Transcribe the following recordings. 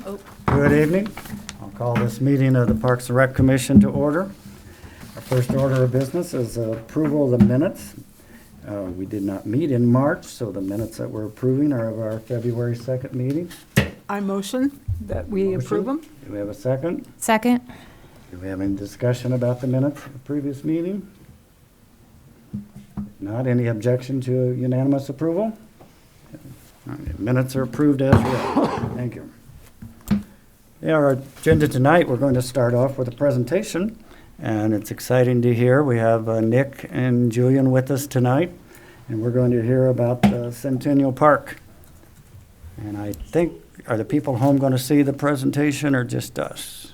Good evening. I'll call this meeting of the Parks and Rec Commission to order. Our first order of business is approval of the minutes. We did not meet in March, so the minutes that we're approving are of our February 2nd meeting. I motion that we approve them. Do we have a second? Second. Do we have any discussion about the minutes of the previous meeting? Not any objection to unanimous approval? All right, minutes are approved as read. Thank you. Yeah, our agenda tonight, we're going to start off with a presentation, and it's exciting to hear. We have Nick and Julian with us tonight, and we're going to hear about Centennial Park. And I think, are the people home going to see the presentation or just us?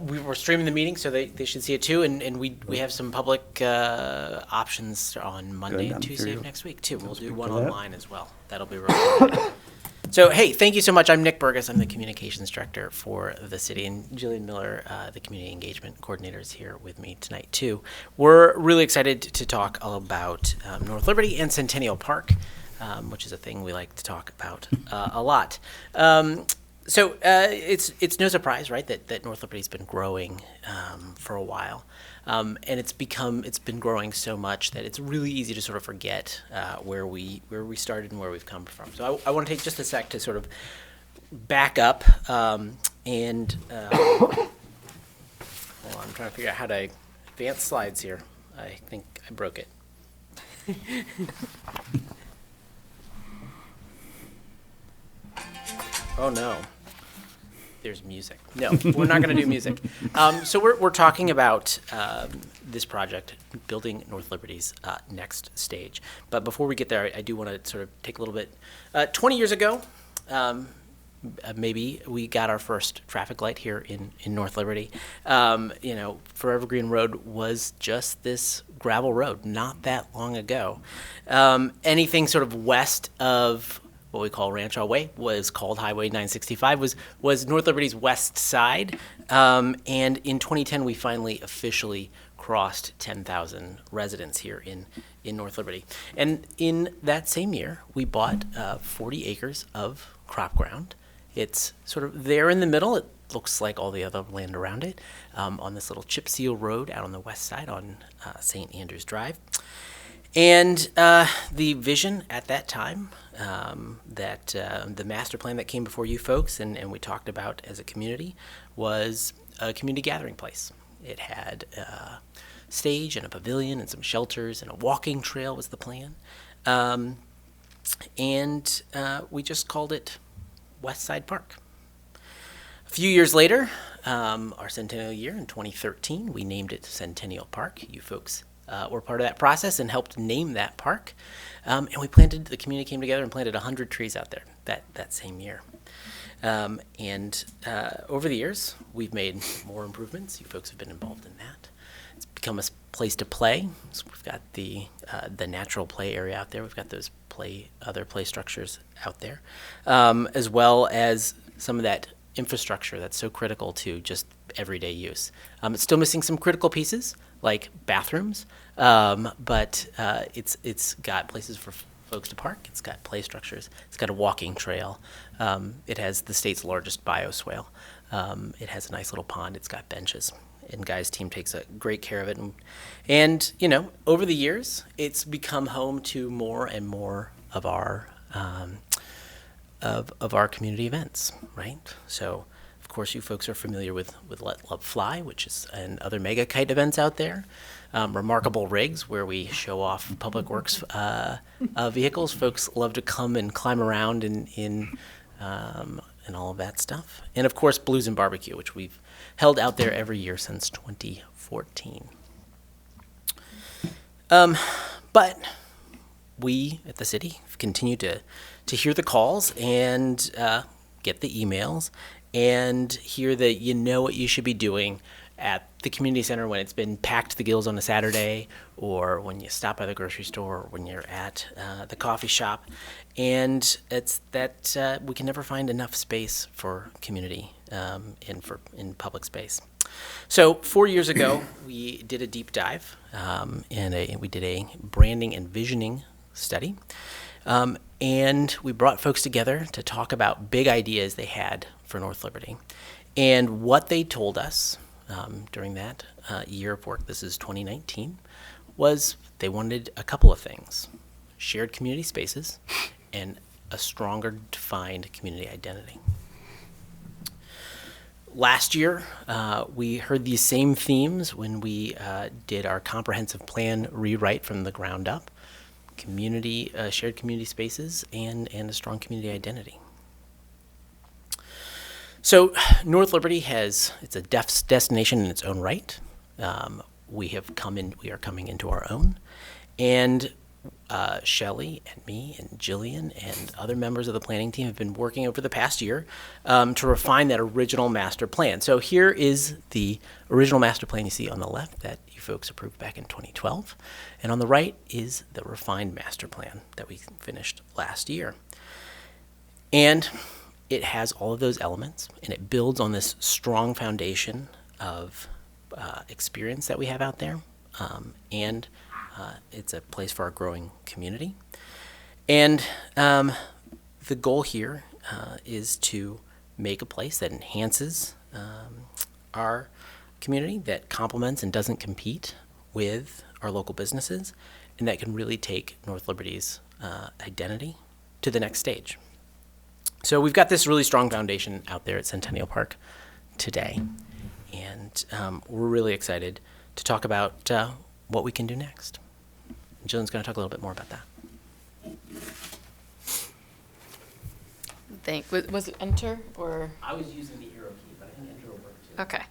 We were streaming the meeting, so they should see it too, and we have some public options on Monday and Tuesday of next week too. We'll do one online as well. That'll be recorded. So, hey, thank you so much. I'm Nick Burgess. I'm the communications director for the city, and Jillian Miller, the community engagement coordinator, is here with me tonight too. We're really excited to talk about North Liberty and Centennial Park, which is a thing we like to talk about a lot. So it's no surprise, right, that North Liberty's been growing for a while, and it's been growing so much that it's really easy to sort of forget where we started and where we've come from. So I want to take just a sec to sort of back up and hold on, I'm trying to figure out how to advance slides here. I think I broke it. Oh no. There's music. No, we're not going to do music. So we're talking about this project, building North Liberty's next stage. But before we get there, I do want to sort of take a little bit. 20 years ago, maybe we got our first traffic light here in North Liberty. Forever Green Road was just this gravel road not that long ago. Anything sort of west of what we call Rancho Way was called Highway 965, was North Liberty's west side. And in 2010, we finally officially crossed 10,000 residents here in North Liberty. And in that same year, we bought 40 acres of crop ground. It's sort of there in the middle. It looks like all the other land around it, on this little chip seal road out on the west side on St. Andrews Drive. And the vision at that time, that the master plan that came before you folks and we talked about as a community, was a community gathering place. It had a stage and a pavilion and some shelters and a walking trail was the plan. And we just called it West Side Park. A few years later, our centennial year in 2013, we named it Centennial Park. You folks were part of that process and helped name that park. And the community came together and planted 100 trees out there that same year. And over the years, we've made more improvements. You folks have been involved in that. It's become a place to play. So we've got the natural play area out there. We've got those other play structures out there, as well as some of that infrastructure that's so critical to just everyday use. It's still missing some critical pieces like bathrooms, but it's got places for folks to park. It's got play structures. It's got a walking trail. It has the state's largest bioswale. It has a nice little pond. It's got benches. And Guy's team takes great care of it. And over the years, it's become home to more and more of our of our community events, right? So, of course, you folks are familiar with Let Love Fly, which is and other mega kite events out there. Remarkable Rigs, where we show off public works vehicles. Folks love to come and climb around in all of that stuff. And, of course, Blues and Barbecue, which we've held out there every year since 2014. But we at the city continue to hear the calls and get the emails and hear that you know what you should be doing at the community center when it's been packed to the gills on a Saturday, or when you stop by the grocery store, or when you're at the coffee shop. And it's that we can never find enough space for community in public space. So 4 years ago, we did a deep dive and we did a branding and visioning study. And we brought folks together to talk about big ideas they had for North Liberty. And what they told us during that year of work, this is 2019, was they wanted a couple of things: shared community spaces and a stronger defined community identity. Last year, we heard these same themes when we did our comprehensive plan rewrite from the ground up: community, shared community spaces, and a strong community identity. So North Liberty it's a destination in its own right. We are coming into our own, and Shelley and me and Jillian and other members of the planning team have been working over the past year to refine that original master plan. So here is the original master plan you see on the left that you folks approved back in 2012. And on the right is the refined master plan that we finished last year. And it has all of those elements, and it builds on this strong foundation of experience that we have out there. And it's a place for our growing community. And the goal here is to make a place that enhances our community, that complements and doesn't compete with our local businesses, and that can really take North Liberty's identity to the next stage. So we've got this really strong foundation out there at Centennial Park today, and we're really excited to talk about what we can do next. Jillian's going to talk a little bit more about that. Was it enter or? I was using the arrow key, but I think enter will work too. Okay.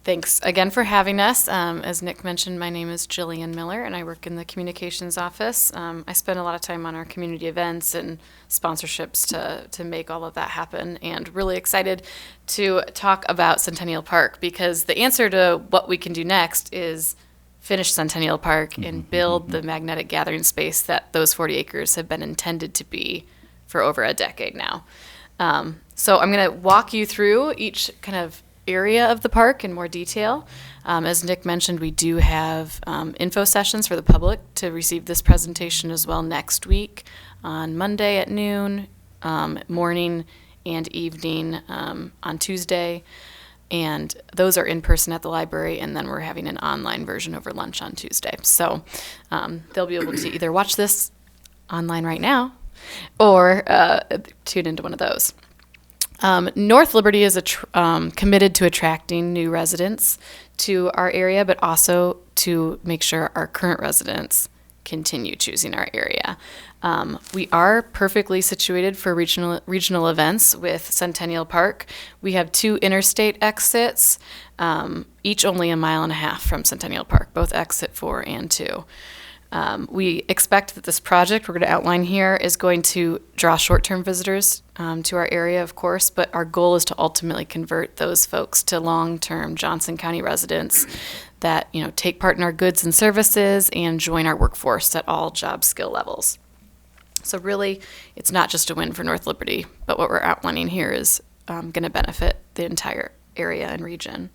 Thanks again for having us. As Nick mentioned, my name is Jillian Miller, and I work in the communications office. I spend a lot of time on our community events and sponsorships to make all of that happen, and really excited to talk about Centennial Park, because the answer to what we can do next is finish Centennial Park and build the magnetic gathering space that those 40 acres have been intended to be for over a decade now. So I'm going to walk you through each kind of area of the park in more detail. As Nick mentioned, we do have info sessions for the public to receive this presentation as well next week on Monday at noon, morning and evening on Tuesday. And those are in person at the library, and then we're having an online version over lunch on Tuesday. So they'll be able to either watch this online right now or tune into one of those. North Liberty is committed to attracting new residents to our area, but also to make sure our current residents continue choosing our area. We are perfectly situated for regional events with Centennial Park. We have 2 interstate exits, each only 1.5 miles from Centennial Park, both exit 4 and 2. We expect that this project we're going to outline here is going to draw short-term visitors to our area, of course, but our goal is to ultimately convert those folks to long-term Johnson County residents that, take part in our goods and services and join our workforce at all job skill levels. So really, it's not just a win for North Liberty, but what we're outlining here is going to benefit the entire area and region.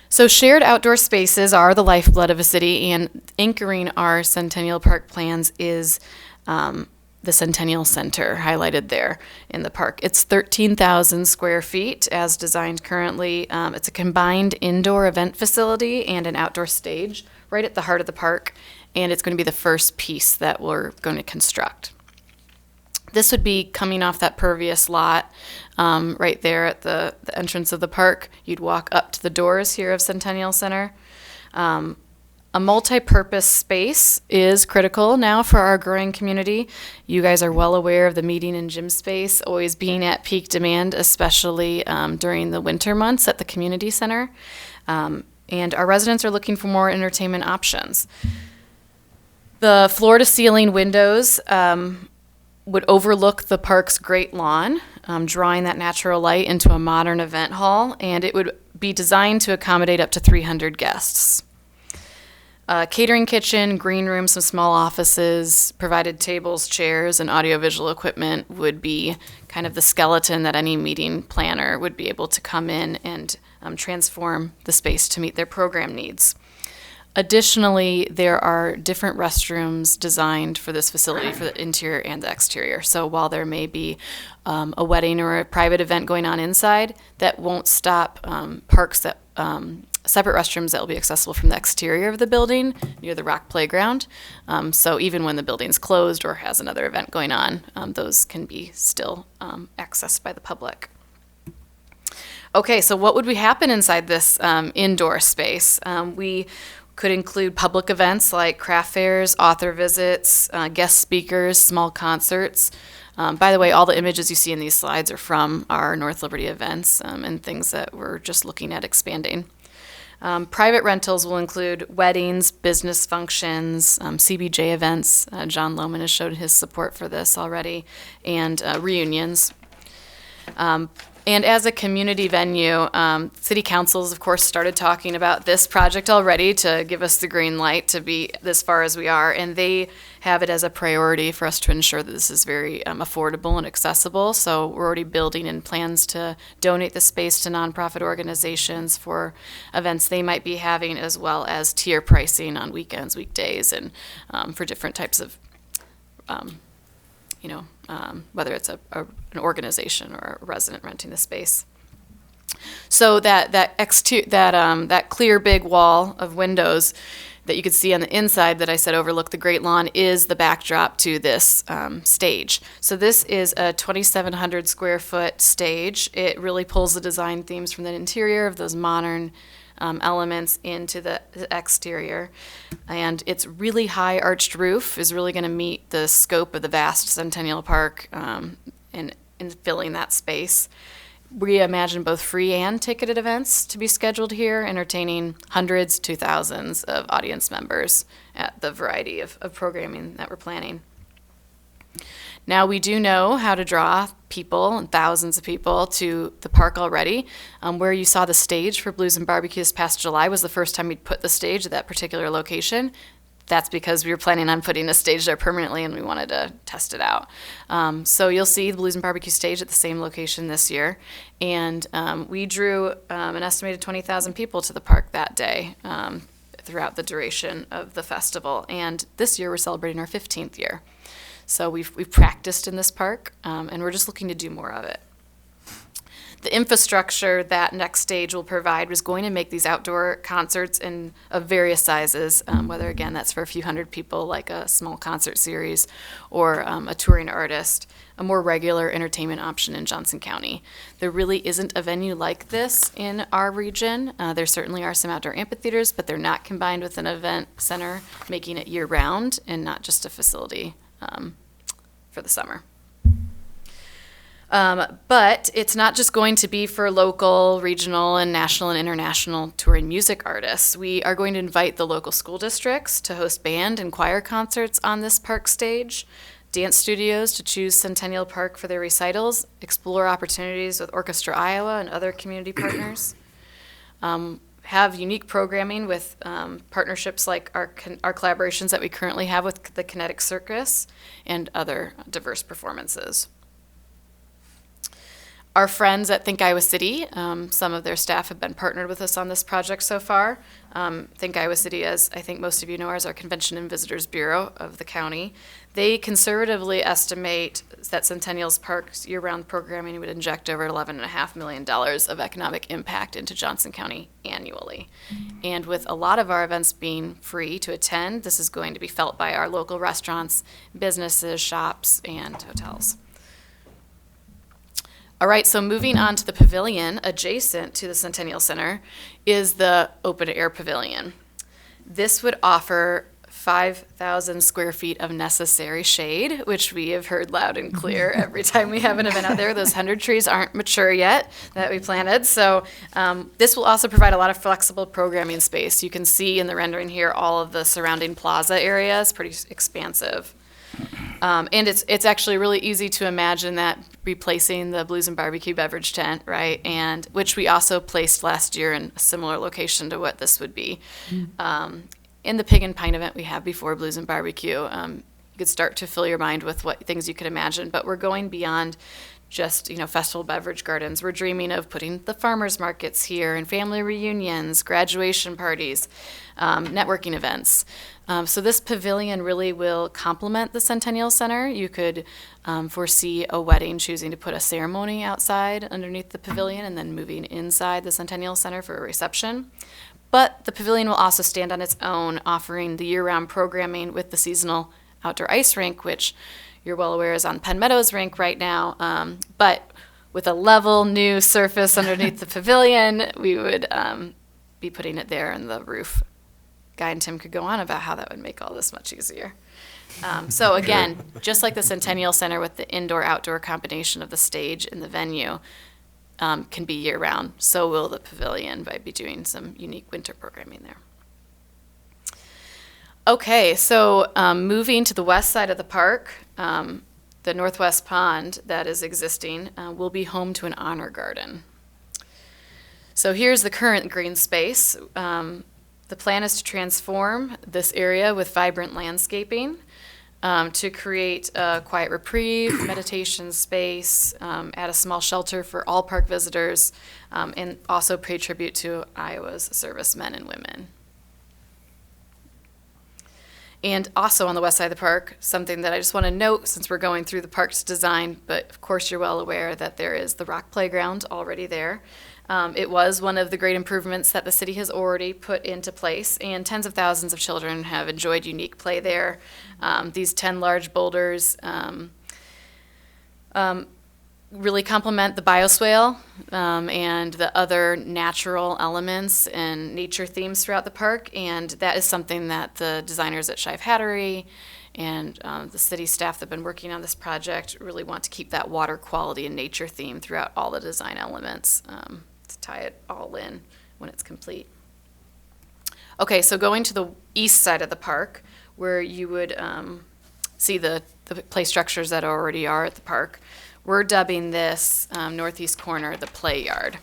So shared outdoor spaces are the lifeblood of a city, and anchoring our Centennial Park plans is the Centennial Center, highlighted there in the park. It's 13,000 square feet as designed currently. It's a combined indoor event facility and an outdoor stage right at the heart of the park, and it's going to be the first piece that we're going to construct. This would be coming off that pervious lot right there at the entrance of the park. You'd walk up to the doors here of Centennial Center. A multi-purpose space is critical now for our growing community. You guys are well aware of the meeting and gym space always being at peak demand, especially during the winter months at the community center. And our residents are looking for more entertainment options. The floor-to-ceiling windows would overlook the park's great lawn, drawing that natural light into a modern event hall, and it would be designed to accommodate up to 300 guests. Catering kitchen, green room, some small offices, provided tables, chairs, and audiovisual equipment would be kind of the skeleton that any meeting planner would be able to come in and transform the space to meet their program needs. Additionally, there are different restrooms designed for this facility for the interior and the exterior. So while there may be a wedding or a private event going on inside, that won't stop parks that separate restrooms that will be accessible from the exterior of the building near the rock playground. So even when the building's closed or has another event going on, those can be still accessed by the public. Okay, so what would we happen inside this indoor space? We could include public events like craft fairs, author visits, guest speakers, small concerts. By the way, all the images you see in these slides are from our North Liberty events and things that we're just looking at expanding. Private rentals will include weddings, business functions, CBJ events. John Lohman has showed his support for this already, and reunions. And as a community venue, city councils, of course, started talking about this project already to give us the green light to be this far as we are, and they have it as a priority for us to ensure that this is very affordable and accessible. So we're already building in plans to donate the space to nonprofit organizations for events they might be having, as well as tier pricing on weekends, weekdays, and for different types of whether it's an organization or a resident renting the space. So that clear big wall of windows that you could see on the inside that I said overlook the Great Lawn is the backdrop to this stage. So this is a 2,700 square foot stage. It really pulls the design themes from the interior of those modern elements into the exterior. And its really high arched roof is really going to meet the scope of the vast Centennial Park in filling that space. We imagine both free and ticketed events to be scheduled here, entertaining hundreds to thousands of audience members at the variety of programming that we're planning. Now, we do know how to draw people, and thousands of people, to the park already. Where you saw the stage for Blues and Barbecue this past July was the first time we'd put the stage at that particular location. That's because we were planning on putting a stage there permanently and we wanted to test it out. So you'll see the Blues and Barbecue stage at the same location this year. And we drew an estimated 20,000 people to the park that day throughout the duration of the festival. And this year we're celebrating our 15th year. So we've practiced in this park, and we're just looking to do more of it. The infrastructure that next stage will provide was going to make these outdoor concerts of various sizes, whether, again, that's for a few hundred people, like a small concert series, or a touring artist, a more regular entertainment option in Johnson County. There really isn't a venue like this in our region. There certainly are some outdoor amphitheaters, but they're not combined with an event center, making it year-round and not just a facility for the summer. But it's not just going to be for local, regional, and national and international touring music artists. We are going to invite the local school districts to host band and choir concerts on this park stage, dance studios to choose Centennial Park for their recitals, explore opportunities with Orchestra Iowa and other community partners, have unique programming with partnerships like our collaborations that we currently have with the Kinetic Circus and other diverse performances. Our friends at Think Iowa City, some of their staff have been partnered with us on this project so far. Think Iowa City, as I think most of you know, is our Convention and Visitors Bureau of the county. They conservatively estimate that Centennial's Park's year-round programming would inject over $11.5 million of economic impact into Johnson County annually. And with a lot of our events being free to attend, this is going to be felt by our local restaurants, businesses, shops, and hotels. All right, so moving on to the pavilion adjacent to the Centennial Center is the open air pavilion. This would offer 5,000 square feet of necessary shade, which we have heard loud and clear every time we have an event out there. Those 100 trees aren't mature yet that we planted. So this will also provide a lot of flexible programming space. You can see in the rendering here all of the surrounding plaza areas, pretty expansive. And it's actually really easy to imagine that replacing the Blues and Barbecue beverage tent, right? And which we also placed last year in a similar location to what this would be. In the Pig and Pine event we had before Blues and Barbecue, you could start to fill your mind with what things you could imagine. But we're going beyond just, festival beverage gardens. We're dreaming of putting the farmers markets here and family reunions, graduation parties, networking events. So this pavilion really will complement the Centennial Center. You could foresee a wedding choosing to put a ceremony outside underneath the pavilion and then moving inside the Centennial Center for a reception. But the pavilion will also stand on its own, offering the year-round programming with the seasonal outdoor ice rink, which you're well aware is on Penn Meadows rink right now. But with a level new surface underneath the pavilion, we would be putting it there in the roof. Guy and Tim could go on about how that would make all this much easier. So again, just like the Centennial Center with the indoor-outdoor combination of the stage and the venue, can be year-round. So will the pavilion by be doing some unique winter programming there. Okay, so moving to the west side of the park, the northwest pond that is existing will be home to an honor garden. So here's the current green space. The plan is to transform this area with vibrant landscaping to create a quiet reprieve, meditation space, add a small shelter for all park visitors, and also pay tribute to Iowa's servicemen and women. And also on the west side of the park, something that I just want to note since we're going through the park's design, but of course you're well aware that there is the rock playground already there. It was one of the great improvements that the city has already put into place, and tens of thousands of children have enjoyed unique play there. These 10 large boulders really complement the bioswale and the other natural elements and nature themes throughout the park, and that is something that the designers at Shive Hattery and the city staff that have been working on this project really want to keep that water quality and nature theme throughout all the design elements. To tie it all in when it's complete. Okay, so going to the east side of the park, where you would see the play structures that already are at the park, we're dubbing this northeast corner the play yard.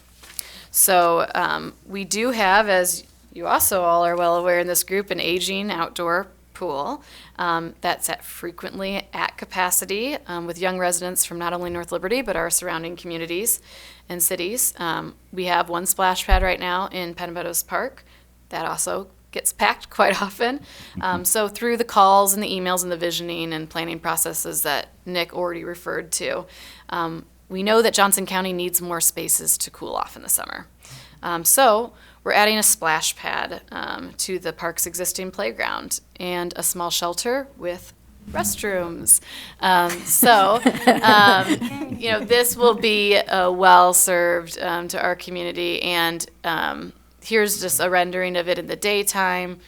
So we do have, as you also all are well aware in this group, an aging outdoor pool that's frequently at capacity with young residents from not only North Liberty but our surrounding communities and cities. We have one splash pad right now in Penn Meadows Park that also gets packed quite often. So through the calls and the emails and the visioning and planning processes that Nick already referred to, we know that Johnson County needs more spaces to cool off in the summer. So we're adding a splash pad to the park's existing playground and a small shelter with restrooms. This will be well served to our community. And here's just a rendering of it in the daytime.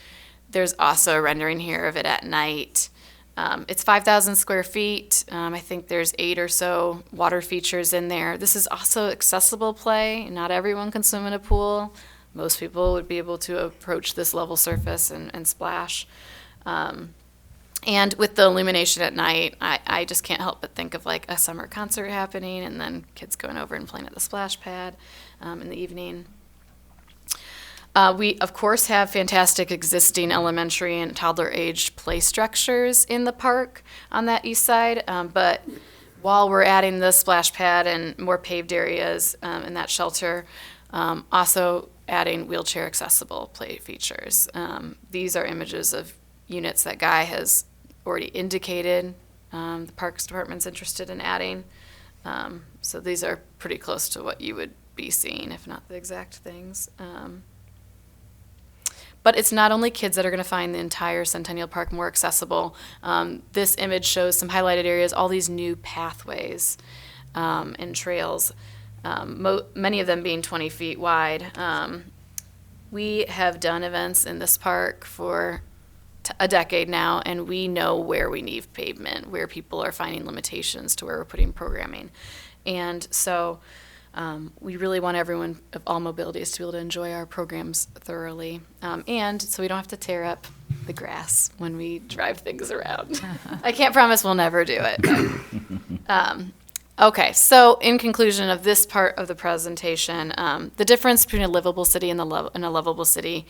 There's also a rendering here of it at night. It's 5,000 square feet. I think there's 8 or so water features in there. This is also accessible play. Not everyone can swim in a pool. Most people would be able to approach this level surface and splash. And with the illumination at night, I just can't help but think of like a summer concert happening and then kids going over and playing at the splash pad in the evening. We, of course, have fantastic existing elementary and toddler-aged play structures in the park on that east side, but while we're adding the splash pad and more paved areas in that shelter, also adding wheelchair-accessible play features. These are images of units that Guy has already indicated the Parks Department's interested in adding. So these are pretty close to what you would be seeing, if not the exact things. But it's not only kids that are going to find the entire Centennial Park more accessible. This image shows some highlighted areas, all these new pathways and trails, many of them being 20 feet wide. We have done events in this park for a decade now, and we know where we need pavement, where people are finding limitations to where we're putting programming. And so we really want everyone of all mobilities to be able to enjoy our programs thoroughly. And so we don't have to tear up the grass when we drive things around. I can't promise we'll never do it. Okay, so in conclusion of this part of the presentation, the difference between a livable city and a lovable city,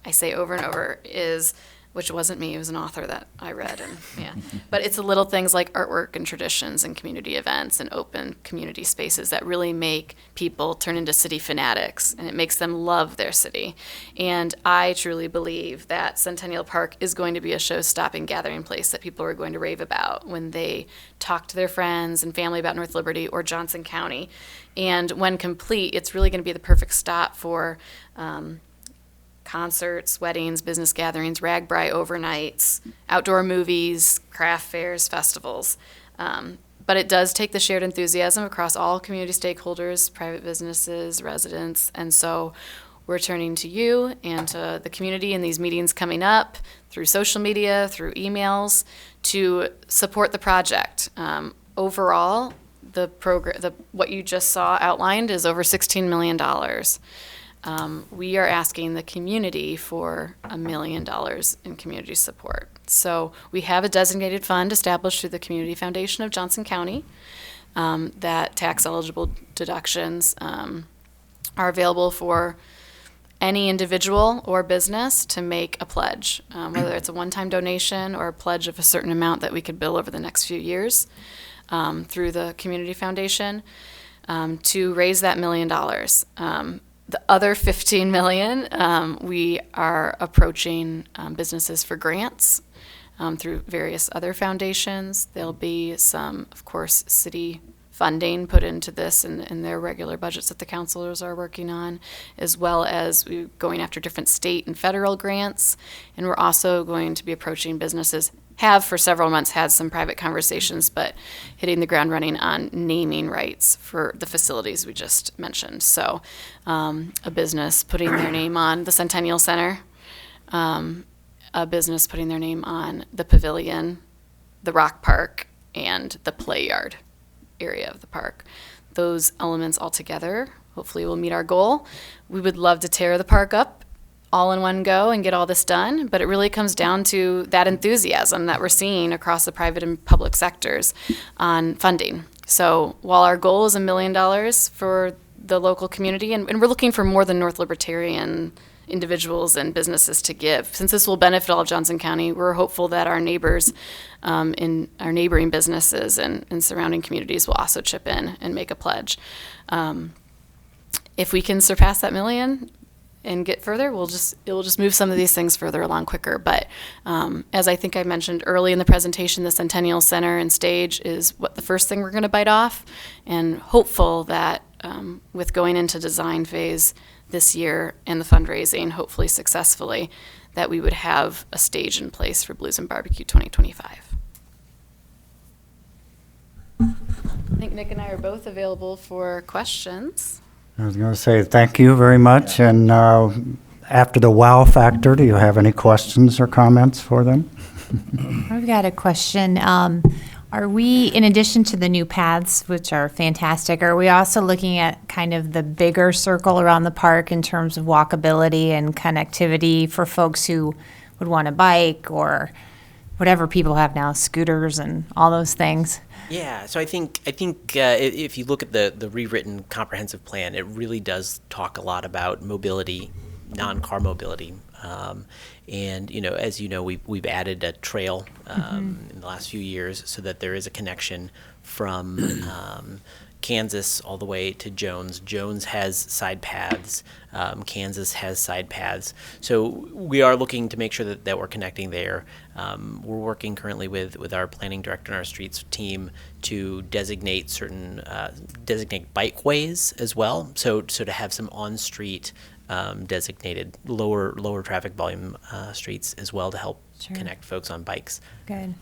I say over and over, is which wasn't me, it was an author that I read, and yeah. But it's the little things like artwork and traditions and community events and open community spaces that really make people turn into city fanatics, and it makes them love their city. And I truly believe that Centennial Park is going to be a show-stopping gathering place that people are going to rave about when they talk to their friends and family about North Liberty or Johnson County. And when complete, it's really going to be the perfect stop for concerts, weddings, business gatherings, RAGBRAI overnights, outdoor movies, craft fairs, festivals. But it does take the shared enthusiasm across all community stakeholders, private businesses, residents, and so we're turning to you and to the community in these meetings coming up through social media, through emails, to support the project. Overall, the program, what you just saw outlined is over $16 million. We are asking the community for $1 million in community support. So we have a designated fund established through the Community Foundation of Johnson County that tax eligible deductions are available for any individual or business to make a pledge, whether it's a one-time donation or a pledge of a certain amount that we could bill over the next few years through the Community Foundation to raise that $1 million. The other 15 million, we are approaching businesses for grants through various other foundations. There'll be some, of course, city funding put into this in their regular budgets that the councilors are working on, as well as we going after different state and federal grants. And we're also going to be approaching businesses, have for several months had some private conversations, but hitting the ground running on naming rights for the facilities we just mentioned. So a business putting their name on the Centennial Center, a business putting their name on the pavilion, the rock park, and the play yard area of the park. Those elements all together hopefully will meet our goal. We would love to tear the park up all in one go and get all this done, but it really comes down to that enthusiasm that we're seeing across the private and public sectors on funding. So while our goal is $1 million for the local community, and we're looking for more than North Libertarian individuals and businesses to give, since this will benefit all of Johnson County, we're hopeful that our neighbors in our neighboring businesses and surrounding communities will also chip in and make a pledge. If we can surpass that $1 million and get further, it will just move some of these things further along quicker. But as I think I mentioned early in the presentation, the Centennial Center and stage is what the first thing we're going to bite off, and hopeful that with going into design phase this year and the fundraising, hopefully successfully, that we would have a stage in place for Blues and Barbecue 2025. I think Nick and I are both available for questions. I was going to say thank you very much. And after the wow factor, do you have any questions or comments for them? I've got a question. Are we, in addition to the new paths, which are fantastic, are we also looking at kind of the bigger circle around the park in terms of walkability and connectivity for folks who would want to bike or whatever people have now, scooters and all those things? Yeah, so I think if you look at the rewritten comprehensive plan, it really does talk a lot about mobility, non-car mobility. And as you know, we've added a trail in the last few years so that there is a connection from Kansas all the way to Jones. Jones has side paths. Kansas has side paths. So we are looking to make sure that we're connecting there. We're working currently with our planning director and our streets team to designate certain designate bikeways as well. So to have some on-street designated lower traffic volume streets as well to help connect folks on bikes. Good.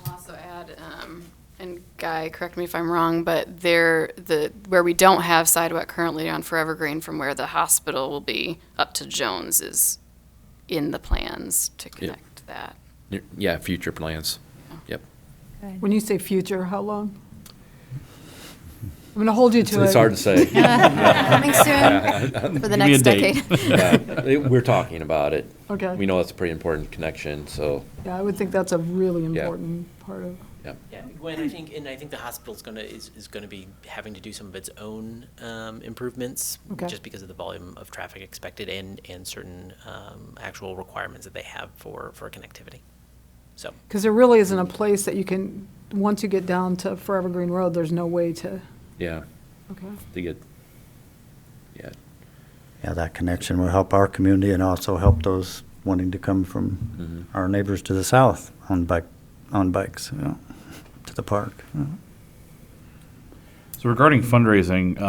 I'll also add, and Guy, correct me if I'm wrong, but where we don't have sidewalk currently on Forever Green from where the hospital will be up to Jones is in the plans to connect that. Yeah, future plans. Yep. Good. When you say future, how long? I'm going to hold you to it. It's hard to say. Coming soon for the next decade. Yeah, we're talking about it. Okay. We know it's a pretty important connection, so. Yeah, I would think that's a really important part of. Yep. Yeah, Gwen, I think the hospital's is gonna be having to do some of its own improvements, Okay. just because of the volume of traffic expected and certain actual requirements that they have for connectivity. So, Because there really isn't a place that you can, once you get down to Forever Green Road, there's no way to, Yeah, okay. to get, yeah, Yeah, that connection will help our community and also help those wanting to come from our neighbors to the south on bikes, you know, to the park. you know. So regarding fundraising,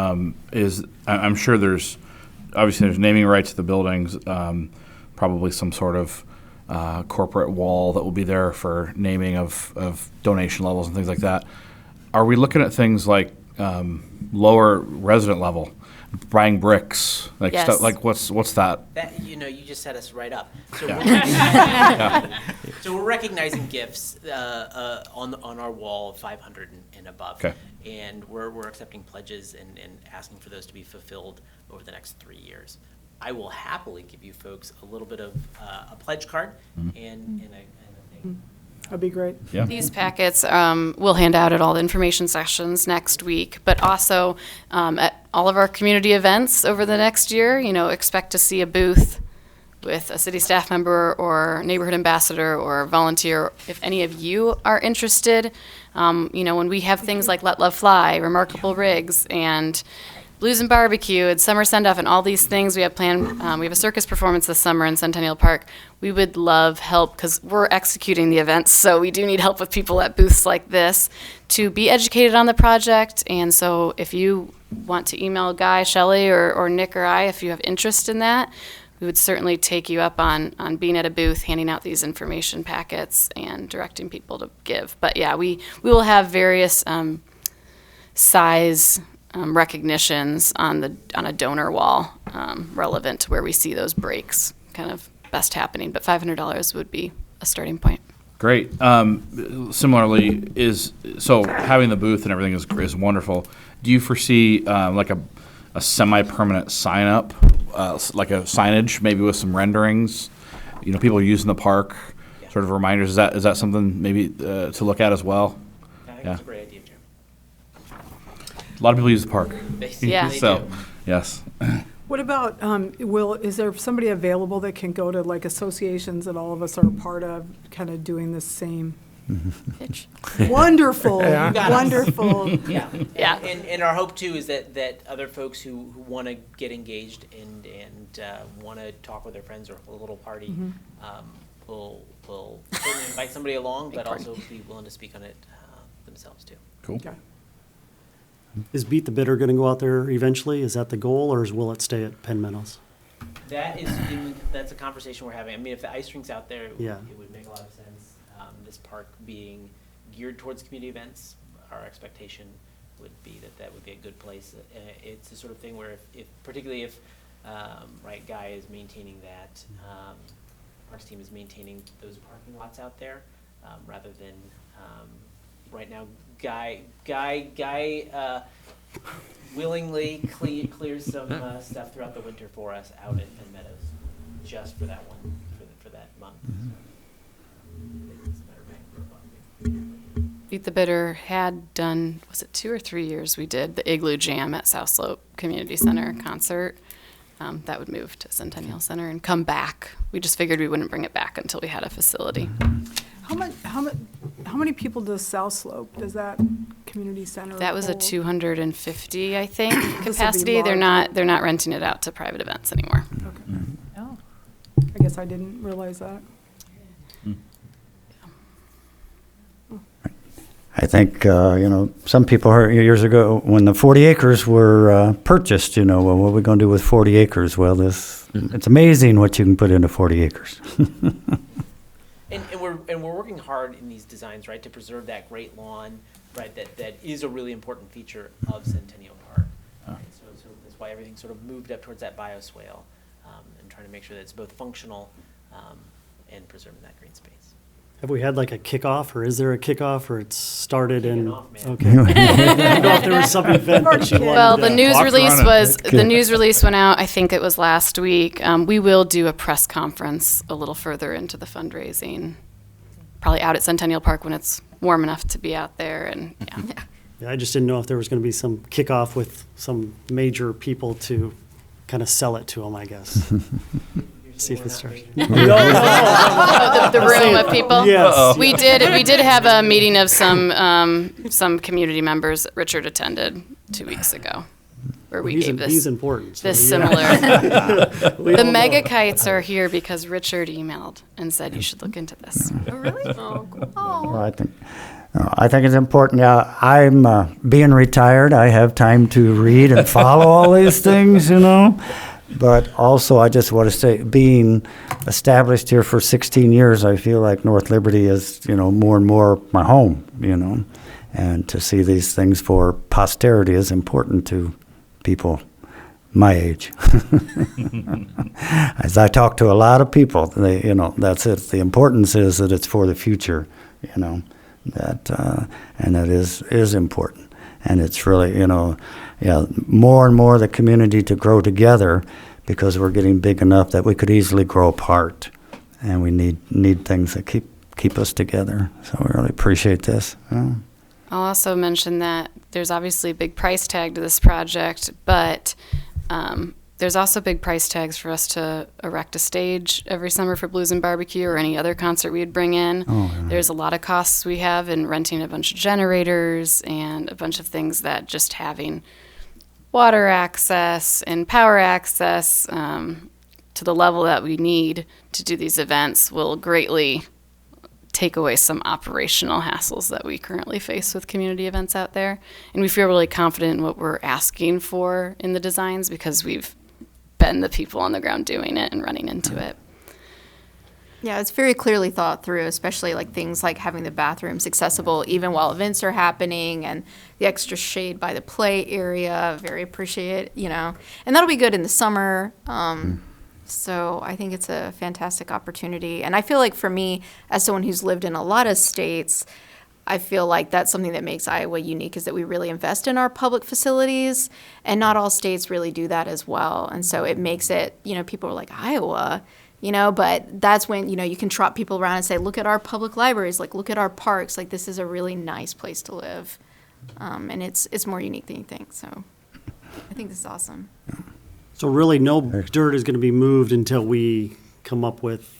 I'm sure obviously there's naming rights to the buildings, probably some sort of corporate wall that will be there for naming of donation levels and things like that. Are we looking at things like lower resident level, buying bricks, like Yes. stuff like what's that? that, you just set us right up. So Yeah. so we're recognizing gifts on our wall of 500 and above. Okay. And we're accepting pledges and asking for those to be fulfilled over the next 3 years. I will happily give you folks a little bit of a pledge card and a thing. That'd be great. Yeah. These packets we'll hand out at all the information sessions next week, but also at all of our community events over the next year. Expect to see a booth with a city staff member or neighborhood ambassador or volunteer. If any of you are interested, when we have things like Let Love Fly, Remarkable Rigs, and Blues and Barbecue and Summer Send-Off and all these things we have planned. We have a circus performance this summer in Centennial Park. We would love help because we're executing the events, so we do need help with people at booths like this to be educated on the project. And so if you want to email Guy, Shelley, or Nick or I, if you have interest in that, we would certainly take you up on being at a booth, handing out these information packets and directing people to give. But yeah, we will have various size recognitions on a donor wall relevant to where we see those breaks kind of best happening. But $500 would be a starting point. Great. Similarly, having the booth and everything is wonderful. Do you foresee like a semi-permanent sign up, like a signage, maybe with some renderings? People using the park, sort of reminders. Is that something maybe to look at as well? I think Yeah. it's a great idea, Jim. A lot of people use the park. Yeah. They So, do. yes. What about, is there somebody available that can go to like associations that all of us are a part of, kind of doing the same? Pitch. Wonderful, got us. wonderful. Yeah. Yeah. And our hope too is that other folks who want to get engaged and want to talk with their friends or a little party will certainly invite somebody along, but party. also be willing to speak on it themselves too. Cool. Okay. Is Beat the Bitter going to go out there eventually? Is that the goal, or will it stay at Penn Meadows? That's a conversation we're having. I mean, if the ice rink's out there, Yeah. it would make a lot of sense. This park being geared towards community events, our expectation would be that would be a good place. It's the sort of thing where particularly if Guy is maintaining that, Parks team is maintaining those parking lots out there, rather than right now, Guy willingly clears some stuff throughout the winter for us out at Penn Meadows, just for that one, for that month. It's a matter of bang for a buck. Beat the Bitter had done, was it 2 or 3 years we did the Igloo Jam at South Slope Community Center concert. That would move to Centennial Center and come back. We just figured we wouldn't bring it back until we had a facility. How many people does South Slope, does that community center That was a hold? 250, I think, capacity. They're not renting it out to private events anymore. Oh. I guess I didn't realize that. I think, some people heard years ago when the 40 acres were purchased, well, what are we going to do with 40 acres? Well, it's amazing what you can put into 40 acres. And we're working hard in these designs, right, to preserve that great lawn, right, that is a really important feature of Centennial Park. And so that's why everything sort of moved up towards that bioswale, and trying to make sure that it's both functional and preserving that green space. Have we had like a kickoff, or is there a kickoff, or it's started Kicking and off, man. okay? I didn't know if there was some event that you wanted. Well, the news Walk release around it. went out, I think it was last week. We will do a press conference a little further into the fundraising probably out at Centennial Park when it's warm enough to be out there. And yeah. Yeah, I just didn't know if there was going to be some kickoff with some major people to kind of sell it to them, I guess. See if it starts. The room of people. Yes. We did have a meeting of some community members. Richard attended 2 weeks ago, where we gave He's this important. So, this yeah. similar. We The all mega know. kites are here because Richard emailed and said you should look into this. Oh, really? Oh, cool. Well, I think it's important. Yeah, I'm being retired. I have time to read and follow all these things, you know. But also, I just want to say, being established here for 16 years, I feel like North Liberty is, you know, more and more my home, you know. And to see these things for posterity is important to people my age. As I talk to a lot of people, they, you know, that's it. The importance is that it's for the future, you know. And that is important. And it's really, you know, yeah, more and more the community to grow together, because we're getting big enough that we could easily grow apart. And we need things that keep us together. So we really appreciate this. Yeah. I'll also mention that there's obviously a big price tag to this project, but there's also big price tags for us to erect a stage every summer for Blues and Barbecue or any other concert we'd bring in. Oh, yeah. There's a lot of costs we have in renting a bunch of generators and a bunch of things that just having water access and power access to the level that we need to do these events will greatly take away some operational hassles that we currently face with community events out there. And we feel really confident in what we're asking for in the designs because we've been the people on the ground doing it and running into it. Yeah, it's very clearly thought through, especially like things like having the bathrooms accessible even while events are happening, and the extra shade by the play area. Very appreciate, you know, and that'll be good in the summer. So I think it's a fantastic opportunity. And I feel like for me, as someone who's lived in a lot of states, I feel like that's something that makes Iowa unique, is that we really invest in our public facilities, and not all states really do that as well. And so it makes it, you know, people are like, Iowa, you know, but that's when, you know, you can trot people around and say, look at our public libraries, like, look at our parks, like, this is a really nice place to live. And it's more unique than you think. So I think this is awesome. So really, no dirt is going to be moved until we come up with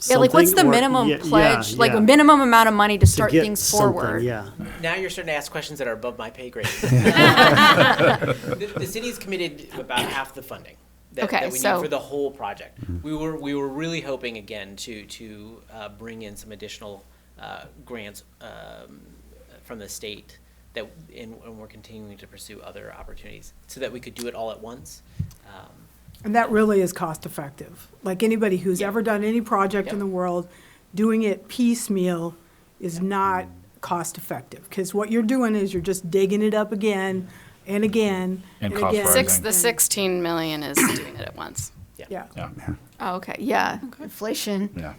Yeah, like what's the something, or- minimum yeah, pledge, like yeah. a minimum amount of money to To start get things something, forward? Yeah. Now you're starting to ask questions that are above my pay grade. The city's committed about half the funding that we need for the whole project. We were really hoping again to bring in some additional grants from the state and we're continuing to pursue other opportunities so that we could do it all at once. And that really is cost effective. Like anybody who's Yeah. ever done any project in Yep. the world, doing it piecemeal is not cost effective. Because what you're doing is you're just digging it up again and again And and cost again. rising. The 16 million is doing it at once. Yeah. Yeah. Oh, okay, yeah, inflation. Yeah.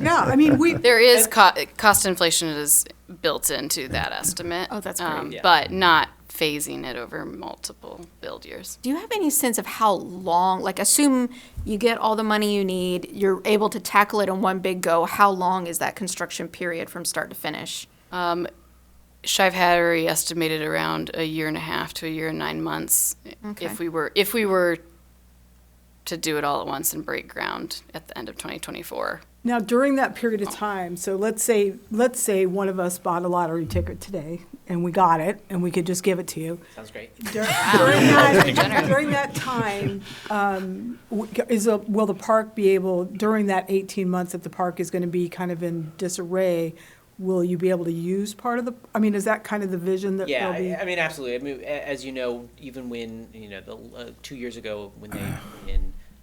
Yeah, I mean, There is cost inflation is built into that estimate. Oh, that's great. Yeah. But not phasing it over multiple build years. Do you have any sense of how long, like assume you get all the money you need, you're able to tackle it in one big go, how long is that construction period from start to finish? Shive Hattery estimated around a year and a half to a year and 9 months Okay. if we were to do it all at once and break ground at the end of 2024. now during that period of time, so let's say one of us bought a lottery ticket today and we got it and we could just give it to you. Sounds great. During that time, will the park be able, during that 18 months that the park is going to be kind of in disarray, will you be able to use part of the, I mean, is that kind of the vision that Yeah, there'll be? I mean, absolutely. I mean, as you know, even when, you know, 2 years ago when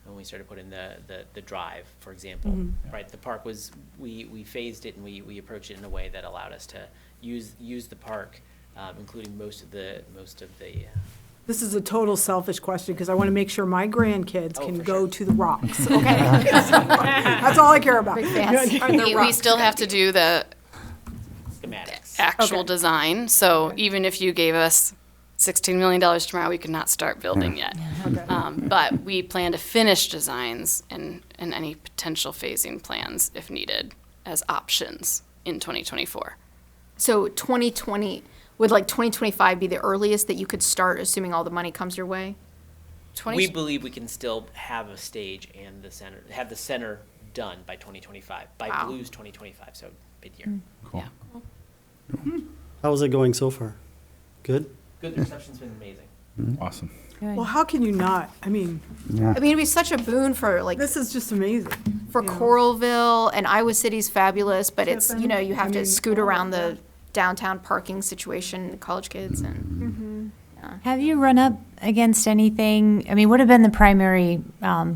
when we started putting the drive, for example, right, the park was, we phased it and we approached it in a way that allowed us to use the park, including most of the This is a total selfish question because I want to make sure my grandkids can for go sure. to the rocks, okay? That's all I care about. Big fans. We still have to do the schematics. actual Okay. design, so even if you gave us $16 million tomorrow, we could not start building yet. But we plan to finish designs and any potential phasing plans if needed as options in 2024. So 2020, would like 2025 be the earliest that you could start, assuming all the money comes your way? We believe we can still have a stage and have the center done by 2025, by Wow. Blues 2025, so mid-year. Cool. Yeah. How's it going so far? Good? Good, the reception's been amazing. Awesome. Well, how can you not? I mean, Yeah. I mean, it'd be such a boon for like, this is just amazing. for you know. Coralville, and Iowa City's fabulous, but it's, you know, you have I to mean, scoot all of around the that. downtown parking situation, college kids and. Have you run up against anything? I mean, what have been the primary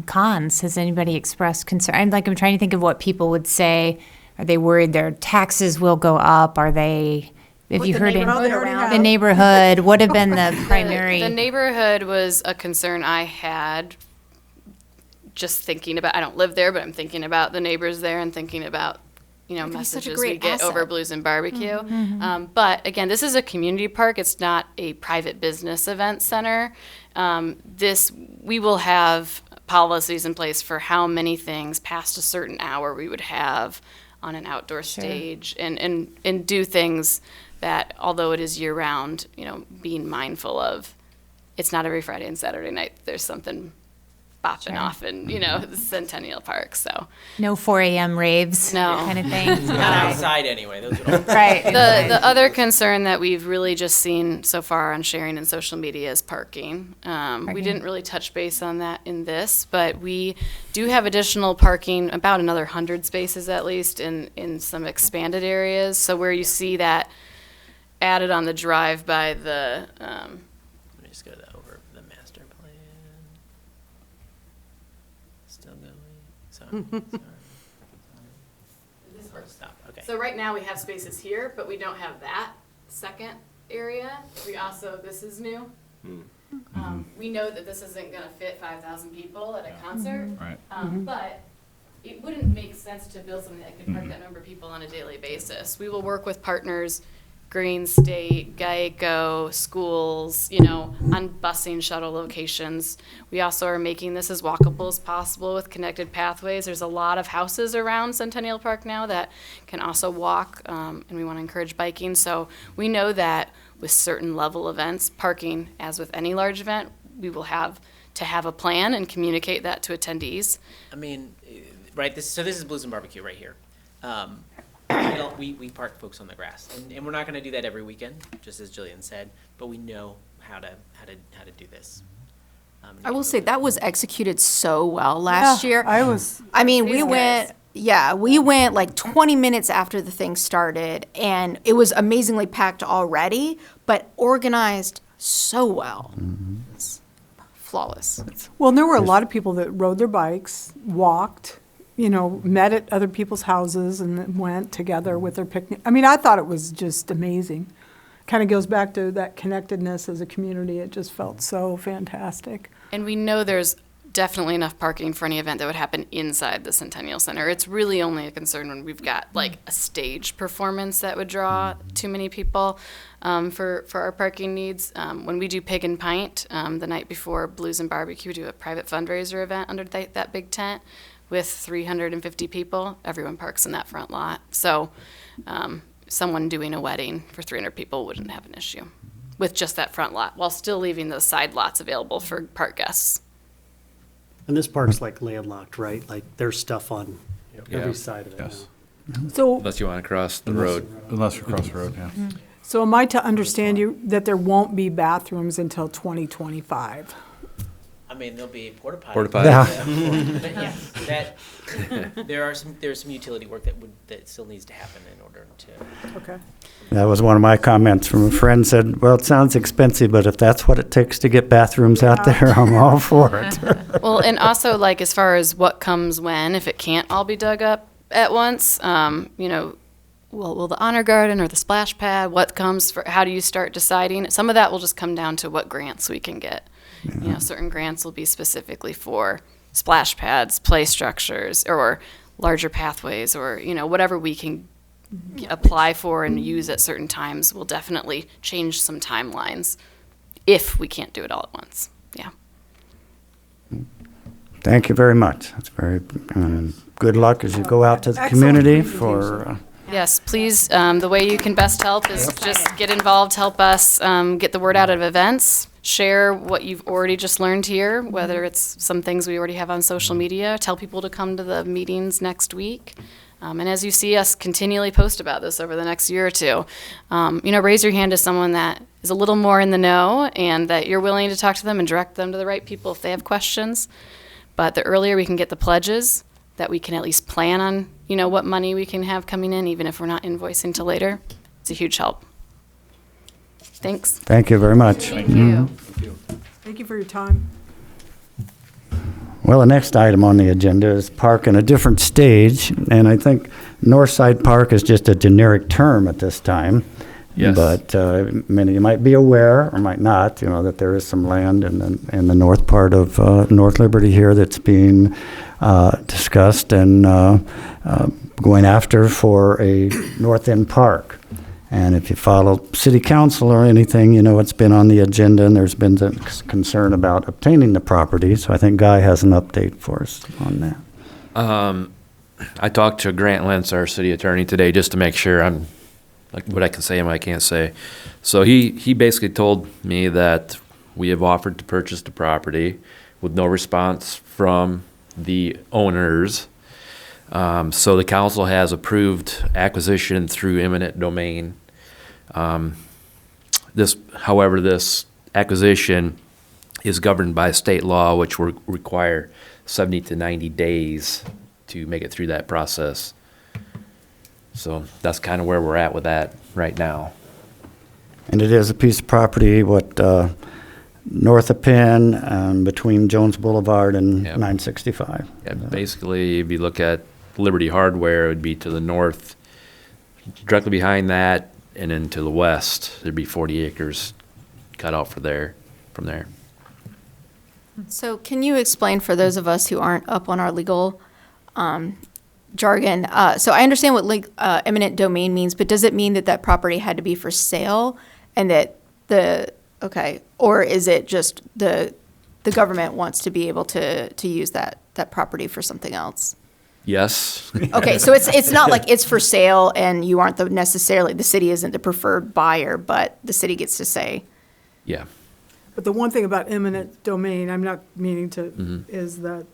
cons? Has anybody expressed concern? I'm trying to think of what people would say. Are they worried their taxes will go up? Are they? Have With you the heard Well, neighborhood they already around have. the neighborhood? What have been the primary? The neighborhood was a concern I had just thinking about, I don't live there, but I'm thinking about the neighbors there and thinking about, you know, It could be such a messages we great get over asset. Blues and Barbecue. But again, this is a community park. It's not a private business event center. We will have policies in place for how many things past a certain hour we would have on an outdoor stage and do things that, although it is year round, you know, being mindful of, it's not every Friday and Saturday night there's something bopping off in, you know, the Centennial Park, so. No 4 a.m. raves, No. kind of thing. Not outside anyway, those are all. Right. The other concern that we've really just seen so far on sharing in social media is parking. We didn't really touch base on that in this, but we do have additional parking, about another 100 spaces at least, in some expanded areas. So where you see that added on the drive by the, Let me just go to the master plan. Still going, sorry. Stop, okay. So right now we have spaces here, but we don't have that second area. We also, this is new. We know that this isn't gonna fit 5,000 people at a concert. Right. But it wouldn't make sense to build something that could park that number of people on a daily basis. We will work with partners, Green State, Geico, schools, you know, on busing shuttle locations. We also are making this as walkable as possible with connected pathways. There's a lot of houses around Centennial Park now that can also walk, and we want to encourage biking. So we know that with certain level events, parking, as with any large event, we will have to have a plan and communicate that to attendees. I mean, right, this is Blues and Barbecue right here. We park folks on the grass, and we're not gonna do that every weekend, just as Jillian said, but we know how to do this. I will say that was executed so well last year. I mean, we went like 20 minutes after the thing started, and it was amazingly packed already, but organized so well. It's flawless. Well, there were a lot of people that rode their bikes, walked, you know, met at other people's houses and then went together with their picnic. I mean, I thought it was just amazing. Kind of goes back to that connectedness as a community. It just felt so fantastic. And we know there's definitely enough parking for any event that would happen inside the Centennial Center. It's really only a concern when we've got like a stage performance that would draw too many people for our parking needs. When we do Pig and Pint, the night before Blues and Barbecue, we do a private fundraiser event under that big tent with 350 people. Everyone parks in that front lot. So someone doing a wedding for 300 people wouldn't have an issue with just that front lot, while still leaving those side lots available for park guests. And this park's like landlocked, right? Like there's stuff on Yeah. every side of it Yes. now. So, Unless you want to cross the road. Unless you're across the road, yeah. so am I to understand you that there won't be bathrooms until 2025? I mean, there'll be porta potties. Porta potties. Yeah. But yes, there's some utility work that still needs to happen in order to. Okay. That was one of my comments from a friend said, well, it sounds expensive, but if that's what it takes to get bathrooms out there, I'm all for it. Well, and also like as far as what comes when, if it can't all be dug up at once, you know, will the honor garden or the splash pad, what comes for, how do you start deciding? Some of that will just come down to what grants we can get. You know, certain grants will be specifically for splash pads, play structures, or larger pathways, or, you know, whatever we can apply for and use at certain times will definitely change some timelines if we can't do it all at once. Yeah. Thank you very much. That's very, good luck as you go out to the Excellent community presentation. for, Yes, please, the way you can best help is just get involved, help us get the word out of events, share what you've already just learned here, whether it's some things we already have on social media, tell people to come to the meetings next week. And as you see us continually post about this over the next year or two, raise your hand as someone that is a little more in the know and that you're willing to talk to them and direct them to the right people if they have questions. But the earlier we can get the pledges, that we can at least plan on, what money we can have coming in, even if we're not invoicing till later, it's a huge help. Thanks. thank you very much. Thank you. Thank you for your time. Well, the next item on the agenda is park in a different stage, and I think Northside Park is just a generic term at this time. Yes. But many of you might be aware, or might not, that there is some land in the north part of North Liberty here that's being discussed and going after for a North End Park. And if you follow city council or anything, it's been on the agenda, and there's been the concern about obtaining the property. So I think Guy has an update for us on that. I talked to Grant Lentz, our city attorney, today, just to make sure I'm, like, what I can say and what I can't say. So he basically told me that we have offered to purchase the property with no response from the owners. So the council has approved acquisition through eminent domain. However, this acquisition is governed by state law, which will require 70 to 90 days to make it through that process. So that's kind of where we're at with that right now. And it is a piece of property, north of Penn, between Jones Boulevard and Yep. 965. Yeah, basically, if you look at Liberty Hardware, it would be to the north, directly behind that, and then to the west, there'd be 40 acres cut out from there. So can you explain for those of us who aren't up on our legal jargon? So I understand what eminent domain means, but does it mean that that property had to be for sale and that or is it just the government wants to be able to use that property for something else? Yes. Okay, so it's not like it's for sale and you aren't the city isn't the preferred buyer, but the city gets to say. Yeah. But the one thing about eminent domain, I'm not meaning to, Mhm. is that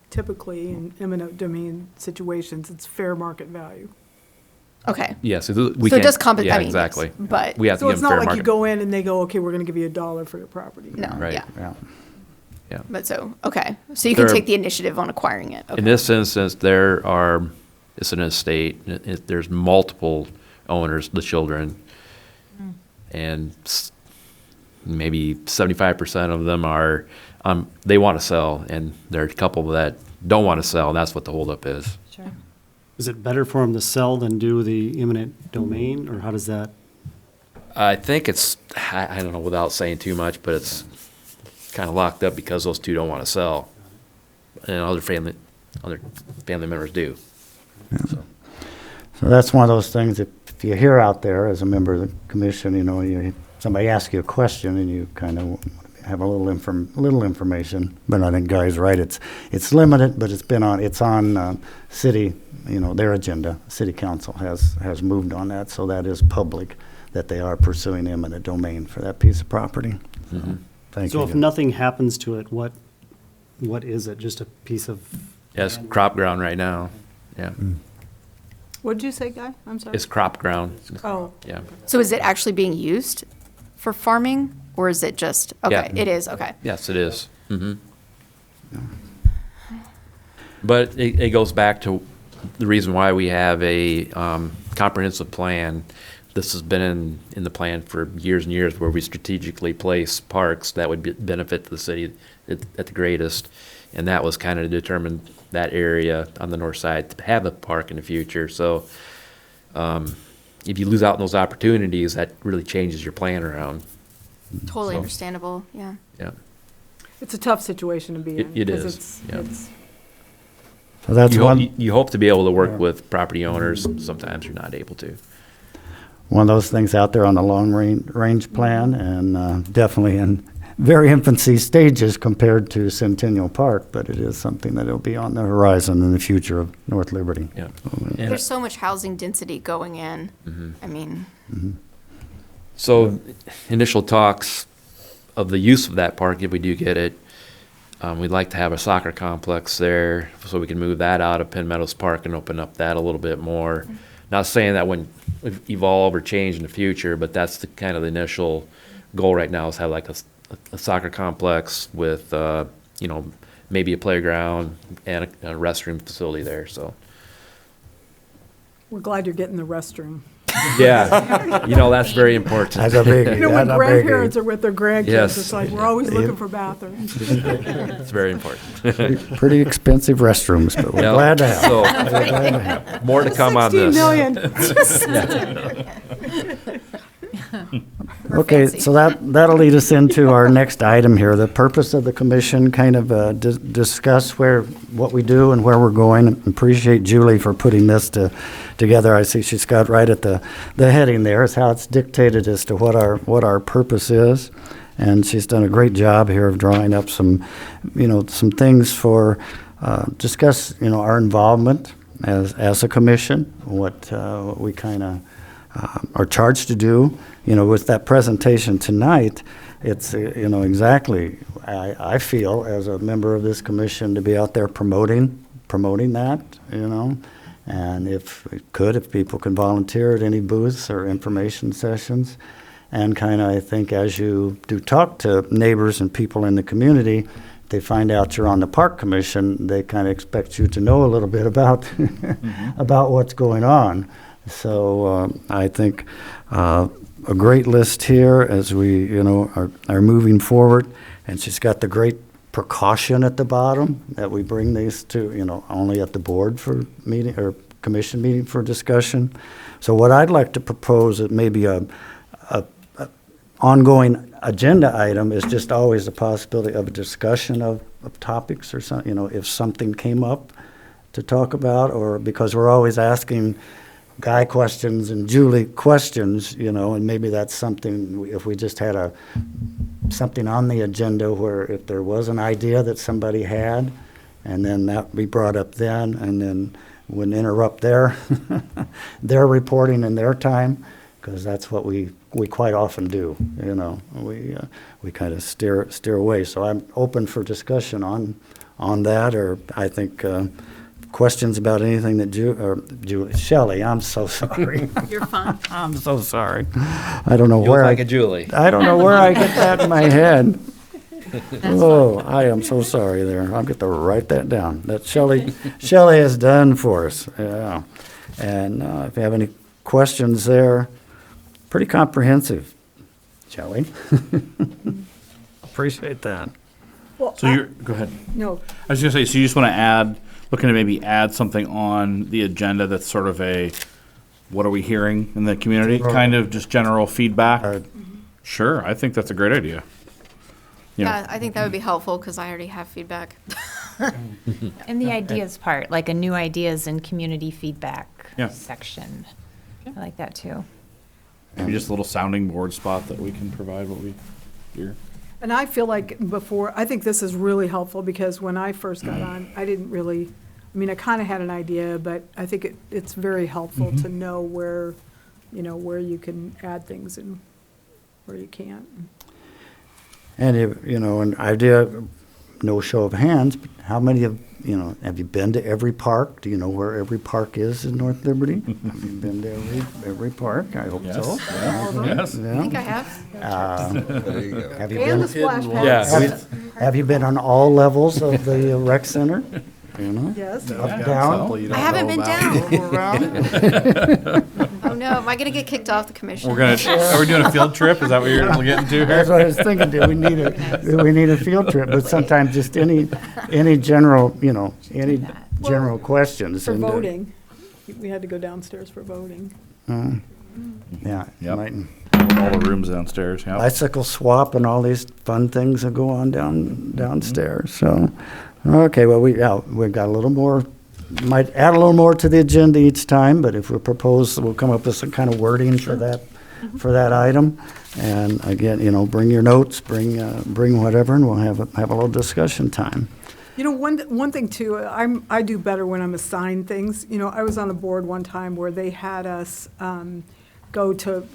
typically in eminent domain situations, it's fair market value. Okay. Yeah, so So it does compensate. Yeah, exactly. But We have to So give it's them not fair like you market. go in and they go, okay, we're going to give you $1 for your property. no, Right. yeah. Yeah. Yeah. But okay. So you can There- take the initiative on acquiring it. Okay. In this instance, it's an estate. There's multiple owners, the children, and maybe 75% of them are they want to sell, and there are a couple that don't want to sell, and that's what the holdup is. Sure. Is it better for them to sell than do the eminent domain, or how does that? I think I don't know without saying too much, but it's kind of locked up because those two don't want to sell, and other family members do. So. So that's one of those things, if you hear out there as a member of the commission, somebody asks you a question and you kind of have a little information, but I think Guy's right, it's limited, but it's on city, their agenda. City council has moved on that, so that is public, that they are pursuing eminent domain for that piece of property. Mhm. Thank So you. if nothing happens to it, what is it? Just a piece of? Yeah, it's crop ground right now. Yeah, What'd you say, Guy? I'm sorry. it's crop ground. Oh, Yeah. So is it actually being used for farming, or is it just okay? Yeah. It is okay. Yes, it is. Mm-hmm. But it goes back to the reason why we have a comprehensive plan. This has been in the plan for years and years, where we strategically place parks that would benefit the city at the greatest. And that was kind of to determine that area on the north side to have a park in the future. So if you lose out on those opportunities, that really changes your plan around. Totally So- understandable. Yeah. Yeah. it's a tough situation to be in. It 'cause is, yeah. it's- So that's You hope to be able to work Yeah. with property owners. Sometimes you're not able to. one of those things out there on the long range plan, and definitely very infancy stages compared to Centennial Park, but it is something that will be on the horizon in the future of North Liberty. Yeah. There's so much housing density going in. I mean, So initial talks of the use of that park, if we do get it, we'd like to have a soccer complex there so we can move that out of Penn Meadows Park and open up that a little bit more. Not saying that wouldn't evolve or change in the future, but that's the kind of the initial goal right now is have like a soccer complex with, maybe a playground and a restroom facility there, so. We're glad you're getting the restroom. Yeah, that's very important. That's a biggie. You know, when That's a biggie. grandparents are with their grandkids, Yes. it's like, we're always looking for bathrooms. It's very important. Pretty expensive restrooms, but we're Yeah. glad to have. So, We're glad to have. more to come on 16 this. million. Okay, fancy. so that'll lead us into our next item here. The purpose of the commission, kind of discuss what we do and where we're going. Appreciate Julie for putting this together. I see she's got right at the heading there is how it's dictated as to what our purpose is. And she's done a great job here of drawing up some things for discuss, our involvement as a commission, what we kind of are charged to do. With that presentation tonight, it's, exactly, I feel as a member of this commission to be out there promoting that, and if people can volunteer at any booths or information sessions. And kind of, I think as you do talk to neighbors and people in the community, they find out you're on the park commission, they kind of expect you to know a little bit about about what's going on. So I think a great list here as we are moving forward, and she's got the great precaution at the bottom that we bring these to only at the board for meeting or commission meeting for discussion. So what I'd like to propose is maybe a ongoing agenda item is just always the possibility of a discussion of topics or something, if something came up to talk about, or because we're always asking Guy questions and Julie questions, and maybe that's something, if we just had something on the agenda where if there was an idea that somebody had, and then that be brought up then, and then wouldn't interrupt their reporting in their time, because that's what we quite often do, we kind of steer away. So I'm open for discussion on that, or I think questions about anything that Shelley, I'm so sorry. You're fine. I'm so sorry. I don't know You look where like a Julie. I don't know where I get that in my head. Oh, I am so sorry there. I'll get to write that down. That Shelley has done for us. Yeah. And if you have any questions there, pretty comprehensive, Shelley. Appreciate that. Well, So go ahead. no, I was gonna say, so you just want to looking to maybe add something on the agenda that's sort of what are we hearing in the community? Kind of just general feedback? Sure, I think that's a great idea. Yeah, I think that would be helpful because I already have feedback. And the ideas part, like a new ideas and community feedback Yeah. section. I like that too. Maybe just a little sounding board spot that we can provide what we hear. and I feel like I think this is really helpful because when I first got on, I didn't really, I kind of had an idea, but I think it's very helpful to know where you can add things and where you can't. And an idea, no show of hands, but how many have you been to every park? Do you know where every park is in North Liberty? Have you been to every park? I hope so. Yes. I think I have. Have you And been, the splash pad. Yeah. have you been on all levels of the rec center? Yes. Up, down? I haven't been down. Oh no, am I gonna get kicked off the commission? Are we doing a field trip? Is that what you're getting to That's here? what I was thinking, do we need a field trip? But sometimes just any general, any general questions. For and, voting. We had to go downstairs for voting. Yeah. Yep. might- All the rooms downstairs, yeah. bicycle swap and all these fun things that go on downstairs. So, okay, well, we've got a little more, might add a little more to the agenda each time, but if we propose, we'll come up with some kind of wording for for that item. And again, bring your notes, bring whatever, and we'll have a little discussion time. One thing too, I do better when I'm assigned things. I was on the board one time where they had us it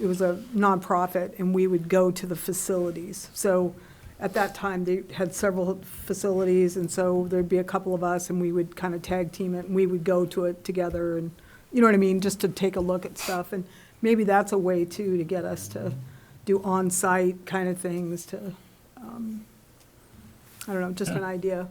was a nonprofit, and we would go to the facilities. So at that time, they had several facilities, and so there'd be a couple of us, and we would kind of tag team it, and we would go to it together, and you know what I mean, just to take a look at stuff. And maybe that's a way too to get us to do on-site kind of things to, I don't know, just an idea.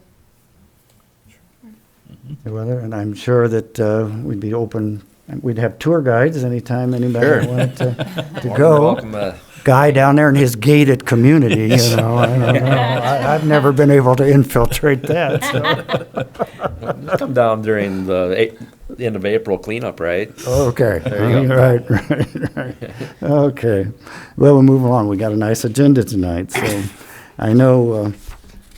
Weather, and I'm sure that we'd be open. We'd have tour guides anytime anybody wanted to go. Welcome, Guy down there in his gated community, I don't know. I've never been able to infiltrate that. So. come down during the end of April cleanup, right? Okay. There you go. Right. Okay. Well, we'll move along. We got a nice agenda tonight. So I know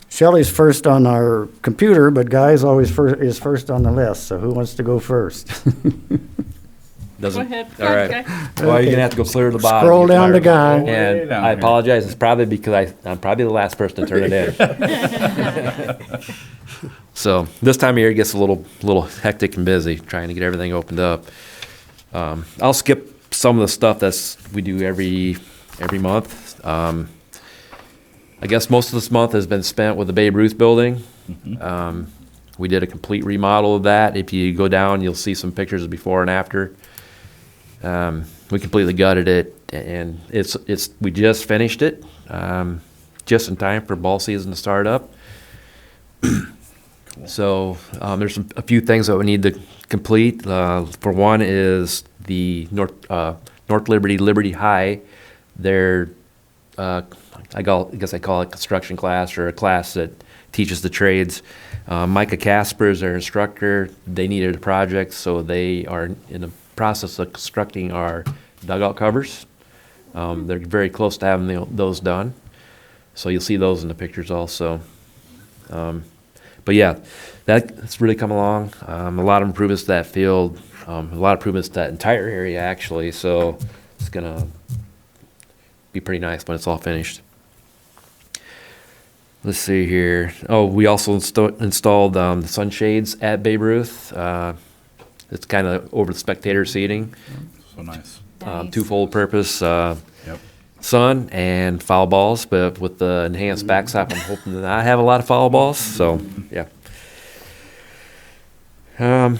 Shelley's first on our computer, but Guy's always is first on the list. So who wants to go first? Doesn't. Go ahead. All right. Okay. Well, you're gonna have to go clear to the bottom. Scroll Get down to fired. Guy. And down I here. apologize. It's probably because I'm probably the last person to turn it in. So this time of year it gets a little hectic and busy trying to get everything opened up. I'll skip some of the stuff we do every month. I guess most of this month has been spent with the Babe Ruth building. We did a complete remodel of that. If you go down, you'll see some pictures of before and after. We completely gutted it, and we just finished it, just in time for ball season to start up. So there's a few things that we need to complete. For one is the North Liberty High. Their I guess I call it construction class, or a class that teaches the trades. Micah Casper is their instructor. They needed a project, so they are in the process of constructing our dugout covers. They're very close to having those done, so you'll see those in the pictures also. But yeah, that's really come along. A lot of improvements to that field, a lot of improvements to that entire area actually, so it's gonna be pretty nice when it's all finished. Let's see here. Oh, we also installed the sunshades at Babe Ruth. It's kind of over the spectator seating. So nice. Nice. Twofold purpose, Yep. sun and foul balls, but with the enhanced backstop, I'm hoping to not have a lot of foul balls, so, yeah.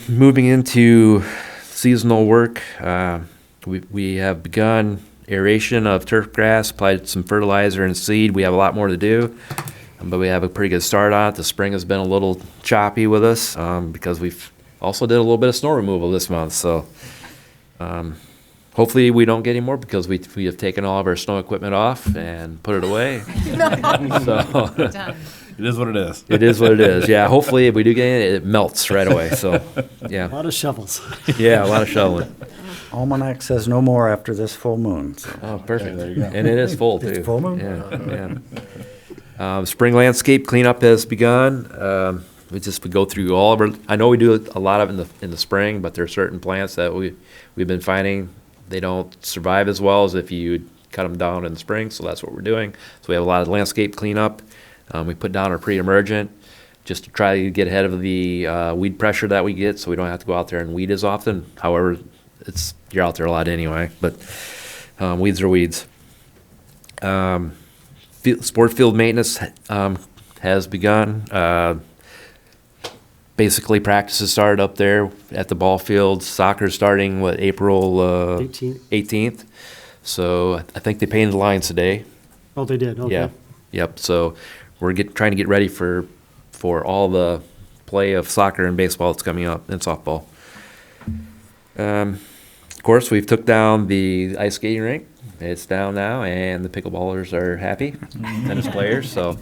Moving into seasonal work, we have begun aeration of turf grass, applied some fertilizer and seed. We have a lot more to do, but we have a pretty good start on it. The spring has been a little choppy with us, because we've also did a little bit of snow removal this month, so hopefully we don't get any more, because we have taken all of our snow equipment off and put it away. So Done. It is what it is. it is what it is. Yeah, hopefully if we do get it melts right away. So A yeah, lot of shovels. yeah, a lot of shoveling. Almanac says no more after this full moon. So. Oh, perfect. there you go. And it is full too. It's full moon? Yeah, yeah. Spring landscape cleanup has begun. We go through all of our. I know we do a lot of it in the spring, but there are certain plants that we've been finding they don't survive as well as if you cut them down in the spring. So that's what we're doing. So we have a lot of landscape cleanup. We put down our pre-emergent just to try to get ahead of the weed pressure that we get, so we don't have to go out there and weed as often. However, you're out there a lot anyway, but weeds are weeds. Sport field maintenance has begun. Basically, practices started up there at the ball field. Soccer's starting, April 18th. So I think they painted the lines today. Oh, they did, okay. Yeah, yep. So we're trying to get ready for all the play of soccer and baseball that's coming up, and softball. Of course, we've took down the ice skating rink. It's down now, and the pickleballers are happy, tennis players. So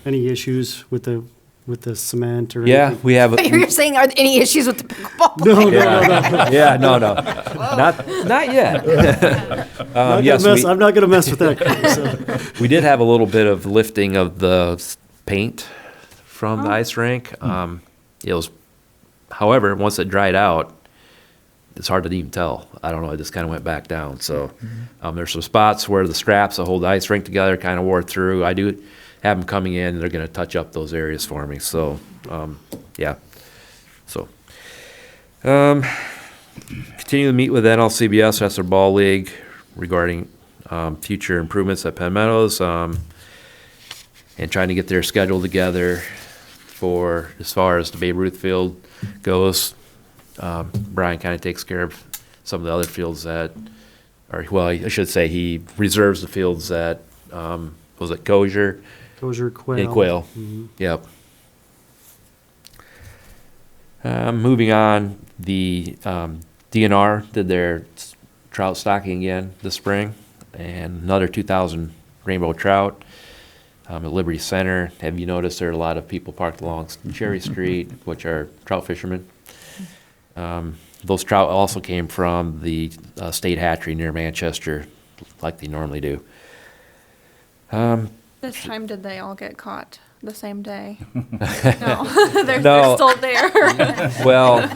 Any issues with the cement or yeah, anything? we have. You're saying, are there any issues with the pickleball? No, Yeah, no, not yet. Yes, I'm not gonna mess with that crew, so. we did have a little bit of lifting of the paint from the ice rink. It was, however, once it dried out, it's hard to even tell. I don't know, it just kind of went back down. So there's some spots where the straps that hold the ice rink together kind of wore through. I do have them coming in, they're going to touch up those areas for me. So, yeah. So, continue to meet with NLCBS, that's their ball league, regarding future improvements at Penn Meadows, and trying to get their schedule together for as far as the Babe Ruth field goes. Brian kind of takes care of some of the other fields that are, well, I should say he reserves the fields that, was it Kosher? Kosher, quail. And Quail, yep. Moving on, the DNR did their trout stocking again this spring, and another 2,000 rainbow trout at Liberty Center. Have you noticed there are a lot of people parked along Cherry Street, which are trout fishermen? Those trout also came from the state hatchery near Manchester, like they normally do. This time, did they all get caught the same day? No, they're No. still there. Well,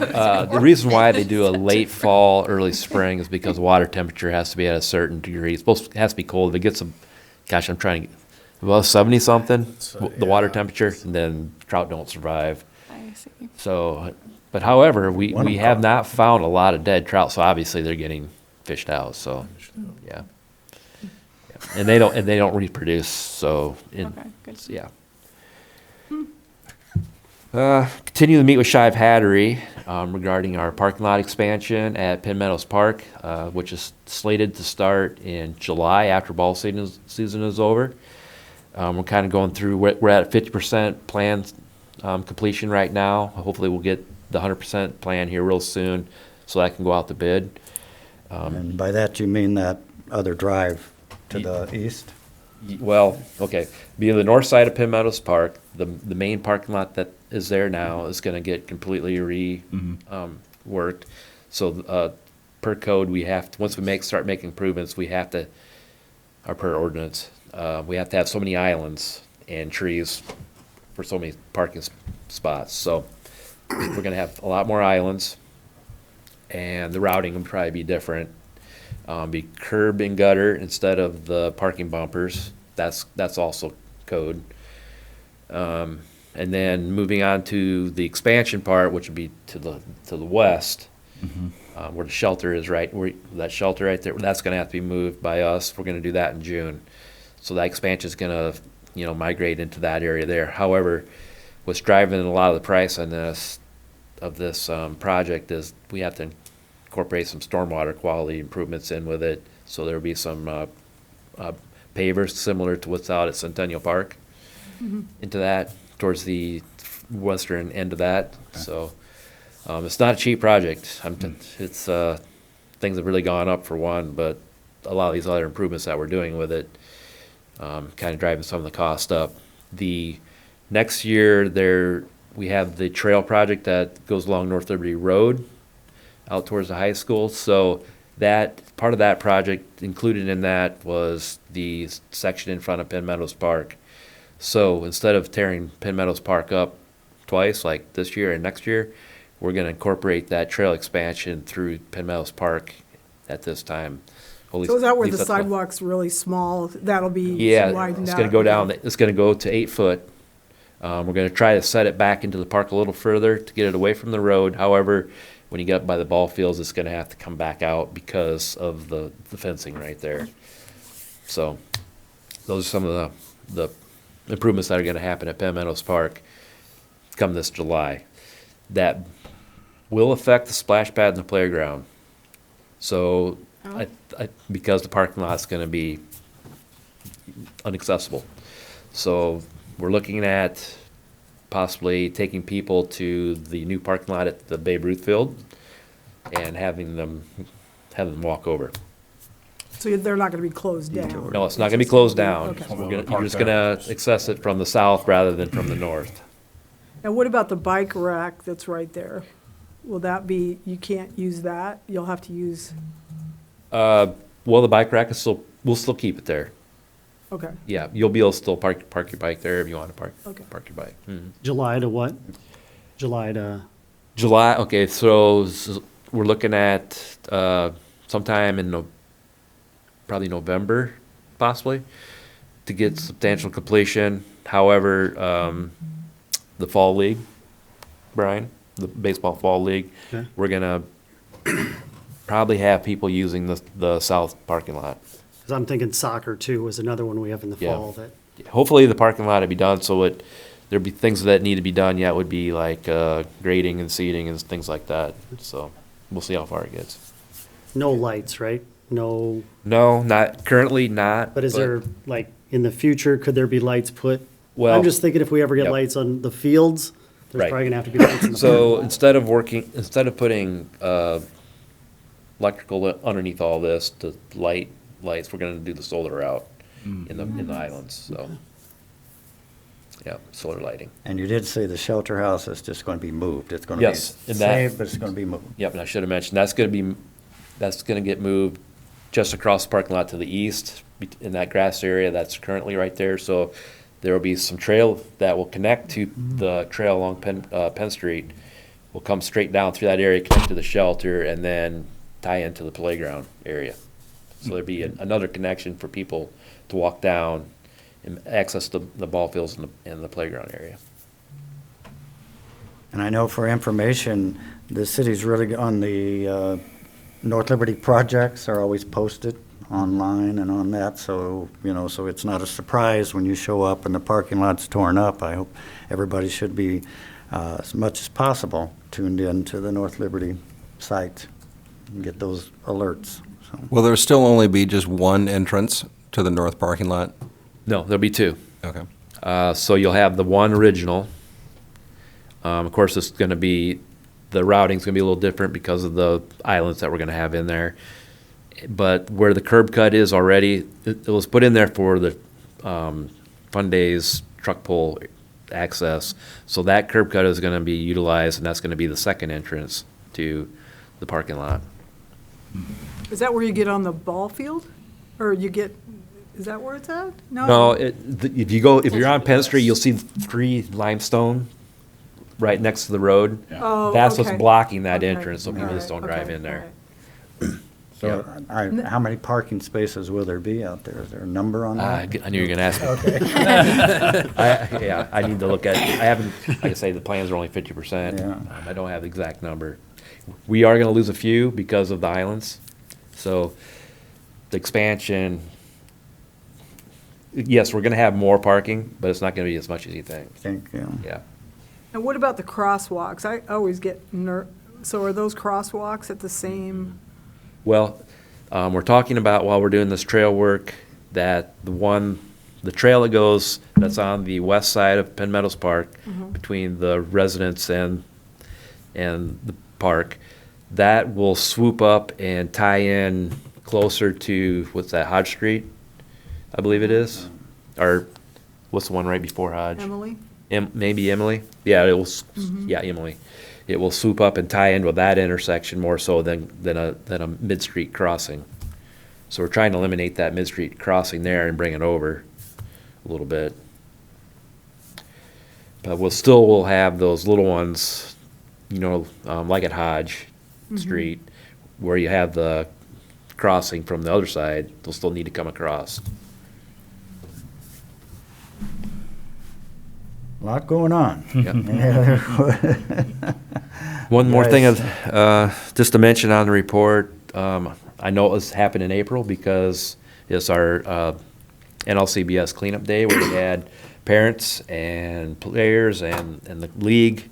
the reason why they do a late fall, early spring is because water temperature has to be at a certain degree. It has to be cold. If it gets gosh, I'm trying to get above 70 something, the water temperature, and then trout don't survive. I see. So, but however, we have not found a lot of dead trout, so obviously they're getting fished out. So, yeah. And they don't reproduce. So, Okay, good. yeah. Continue to meet with Shive Hattery regarding our parking lot expansion at Penn Meadows Park, which is slated to start in July after ball season is over. We're kind of going through, we're at 50% plan completion right now. Hopefully we'll get the 100% plan here real soon so that can go out to bid. And by that, you mean that other drive to the east? Well, okay, being the north side of Penn Meadows Park, the main parking lot that is there now is going to get completely worked. So per code, we have to, once we start making improvements, we have to, or per ordinance, we have to have so many islands and trees for so many parking spots. So we're going to have a lot more islands, and the routing will probably be different. Be curb and gutter instead of the parking bumpers. That's also code. And then moving on to the expansion part, which would be to the west, where the shelter is that shelter right there, that's going to have to be moved by us. We're going to do that in June. So that expansion is going to, migrate into that area there. However, what's driving a lot of the price on this project is we have to incorporate some stormwater quality improvements in with it. So there'll be some pavers similar to what's out at Centennial Park into that, towards the western end of that. Okay. So it's not a cheap project. It's things have really gone up for one, but a lot of these other improvements that we're doing with it kind of driving some of the cost up. The next year we have the trail project that goes along North Liberty Road out towards the high school. So that part of that project included in that was the section in front of Penn Meadows Park. So instead of tearing Penn Meadows Park up twice, like this year and next year, we're going to incorporate that trail expansion through Penn Meadows Park at this time. So is that where the sidewalk's really small? That'll be widened out? It's going to go down. It's going to go to 8 foot. We're going to try to set it back into the park a little further to get it away from the road. However, when you get up by the ball fields, it's going to have to come back out because of the fencing right there. So those are some of the improvements that are going to happen at Penn Meadows Park come this July. That will affect the splash pad and the playground. So because the parking lot's going to be inaccessible. So we're looking at possibly taking people to the new parking lot at the Babe Ruth field and having them walk over. So they're not going to be closed down? No, it's not going to be closed down. Okay. You're just going to access it from the south rather than from the north. And what about the bike rack that's right there? Will that be, you can't use that? You'll have to use, Well, the bike rack we'll still keep it there. okay. Yeah, you'll be able to still park your bike there if you want to park your bike. July to what? July to, July, okay, so we're looking at sometime in probably November, possibly, to get substantial completion. However, the fall league, Brian, the baseball fall league, Okay. we're gonna probably have people using the south parking lot. Because I'm thinking soccer too was another one we have in the Yeah. fall that, Hopefully, the parking lot will be done, so there'd be things that need to be done yet, would be like grading and seating and things like that. So we'll see how far it gets. no lights, right? No, No, not currently, not. but is there, like, in the future, could there be lights put? Well, I'm just thinking if we ever get Yep. lights on the fields, there's Right. probably gonna have to be lights in the. so instead of putting electrical underneath all this to lights, we're gonna do the solar route in the islands. So, yeah, solar lighting. And you did say the shelter house is just going to be moved. It's going to be Yes, and that- saved, but it's going to be moved. Yep, and I should have mentioned, that's gonna get moved just across the parking lot to the east, in that grass area that's currently right there. So there will be some trail that will connect to the trail along Penn Street. Will come straight down through that area, connect to the shelter, and then tie into the playground area. So there'd be another connection for people to walk down and access the ball fields and the playground area. And I know for information, the city's really on the North Liberty projects are always posted online and on that, so, so it's not a surprise when you show up and the parking lot's torn up. I hope everybody should be, as much as possible, tuned in to the North Liberty site and get those alerts. So, Will there still only be just one entrance to the north parking lot? No, there'll be two. Okay. So you'll have the one original. Of course, it's going to be, the routing's going to be a little different because of the islands that we're going to have in there. But where the curb cut is already, it was put in there for the Fun Days truck pull access. So that curb cut is going to be utilized, and that's going to be the second entrance to the parking lot. Is that where you get on the ball field? Or you get, is that where it's at? No, if you're on Penn Street, you'll see 3 limestone right next to the road. Oh, That's what's okay. blocking that Okay. entrance, so people just don't All drive right, in there. okay, so how many parking spaces will there be out there? Is there a number on I that? knew you were going to ask me. Yeah, I need to look at, I haven't, like I say, the plans are only 50%. Yeah. I don't have the exact number. We are going to lose a few because of the islands. So the expansion, yes, we're going to have more parking, but it's not going to be as much as you think. I think, Yeah. And what about the crosswalks? I always get so are those crosswalks at the same? Well, we're talking about, while we're doing this trail work, that the trail that goes, that's on the west side of Penn Meadows Park, between the residents and the park, that will swoop up and tie in closer to, what's that, Hodge Street, I believe it is? Or what's the one right before Hodge? Emily? Maybe Emily? Yeah, yeah, Emily. It will swoop up and tie in with that intersection more so than a mid-street crossing. So we're trying to eliminate that mid-street crossing there and bring it over a little bit. But we'll have those little ones, like at Hodge Street, where you have the crossing from the other side, they'll still need to come across. a lot going on. One more thing, Yes. just to mention on the report, I know it was happened in April because it's our NLCBS cleanup day where we had parents and players and the league.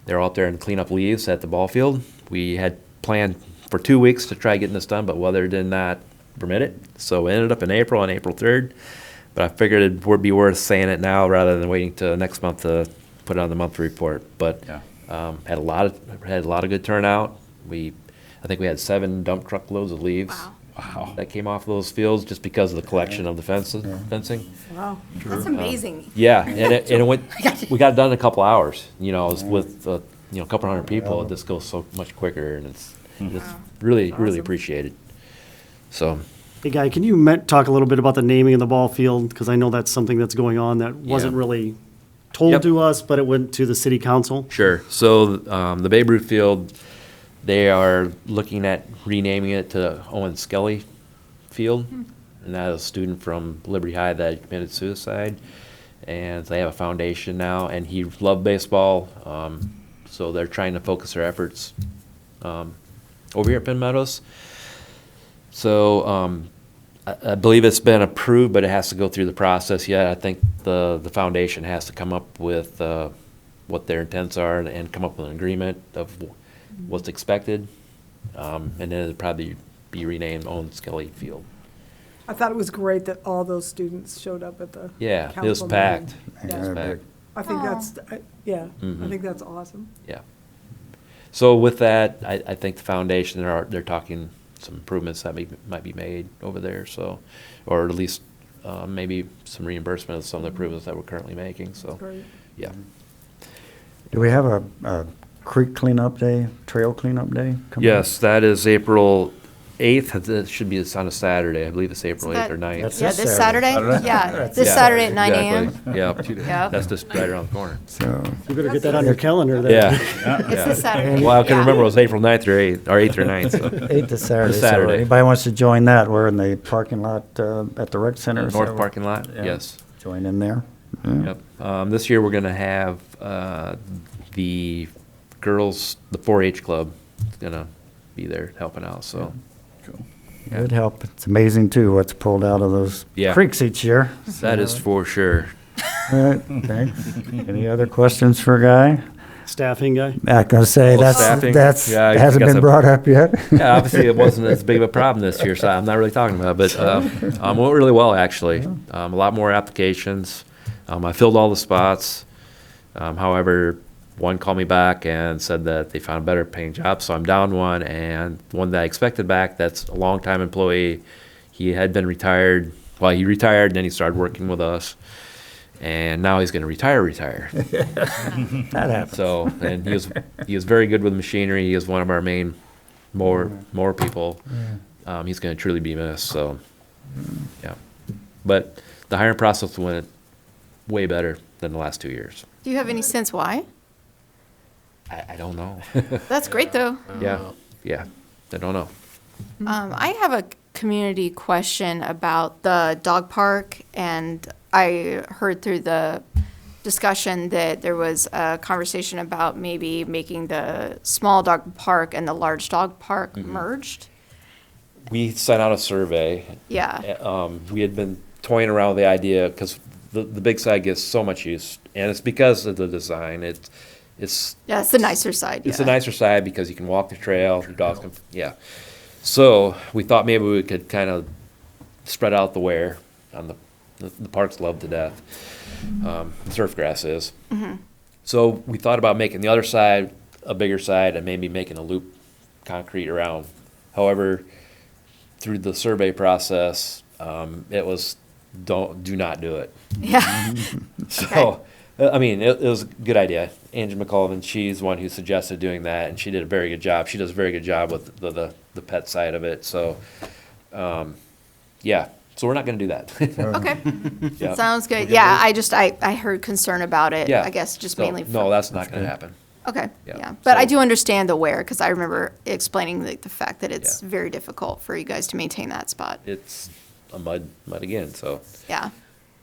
They're out there and clean up leaves at the ball field. We had planned for 2 weeks to try getting this done, but weather did not permit it. So it ended up in April, on April 3rd. But I figured it would be worth saying it now rather than waiting till next month to put it on the monthly report. But had a lot of good turnout. I think we had 7 dump truck loads of leaves that came off those fields just because of the collection of the fencing. Wow. That's amazing. Yeah, and it went. We got it done in a couple hours. With a couple hundred people, it just goes so much quicker, and it's really appreciated. So. Hey, Guy, can you talk a little bit about the naming of the ball field? Because I know that's something that's going on that wasn't really told Yep. to us, but it went to the city council. Sure. So the Babe Ruth Field, They are looking at renaming it to Owen Skelly Field, and that is a student from Liberty High that committed suicide. And they have a foundation now, and he loved baseball, so they're trying to focus their efforts over here at Penn Meadows. So I believe it's been approved, but it has to go through the process yet. I think the foundation has to come up with what their intents are and come up with an agreement of what's expected, and then it'll probably be renamed Owen Skelly Field. I thought it was great that all those students showed up at the Yeah, it was council packed. meeting. It was Yeah. packed. I think that's, yeah, I Mhm. think that's awesome. Yeah. So with that, I think the foundation, they're talking some improvements that might be made over there, so, or at least maybe some reimbursement of some of the improvements that we're currently making, so, Great. yeah. Do we have a creek cleanup day, trail cleanup day coming up? Yes, that is April 8th. It should be, it's on a Saturday. I believe it's April So 8th or that- 9th. That's Yeah, this this Saturday. Saturday? Yeah, this Yeah, Saturday at 9 a.m. exactly. Yeah. Yep. That's just right around the corner. So, You better get that on your calendar there. Yeah. It's this Saturday. Well, I can Yeah. remember it was April 9th or 8th, or 8th or 9th, so. 8th is Saturday. This Saturday. So anybody wants to join that, we're in the parking lot at the rec center. so North parking lot, yeah. yes. Join in there. Yeah. Yep. This year, we're gonna have the girls, the 4-H club, is gonna be there helping out, so. Yeah. It'd help. It's amazing, too, what's pulled out of those Yeah. creeks each year. That is for sure. All right, thanks. Any other questions for Guy? Staffing guy? Not gonna say, Oh, that's, staffing? that's, Yeah, I hasn't guess been brought up yet. Yeah, obviously it wasn't as big of a problem this year, so I'm not really talking about it, but went really well, actually. A lot more applications. I filled all the spots. However, one called me back and said that they found a better paying job, so I'm down one, and one that I expected back, that's a longtime employee. He had been retired, well, he retired, and then he started working with us. And now he's gonna retire. That happens. So, and he was very good with machinery. He is one of our main more people. He's going to truly be missed. So, yeah. But the hiring process went way better than the last 2 years. Do you have any sense why? I don't know. That's great, though. Yeah. I don't know. I have a community question about the dog park, and I heard through the discussion that there was a conversation about maybe making the small dog park and the large dog park merged. We sent out a survey. Yeah. We had been toying around with the idea because the big side gets so much use, and it's because of the design. It's Yeah, it's the nicer side. It's yeah. the nicer side because you can walk the trail, your dogs can, yeah. So we thought maybe we could kind of spread out the wear on the park's loved to death. Surf grass is. So we thought about making the other side a bigger side and maybe making a loop concrete around. However, through the survey process, it was do not do it. Yeah. So, I mean, it was a good idea. Angie McCullough, she's the one who suggested doing that, and she did a very good job. She does a very good job with the pet side of it. So, yeah. So we're not going to do that. Okay. Yeah. Sounds good. Yeah, I heard concern about it. Yeah. I guess just So, mainly. no, that's not going to happen. Okay. Yeah. Yeah. But I So- do understand the where because I remember explaining the fact that it's Yeah. very difficult for you guys to maintain that spot. It's a mud again. So, Yeah.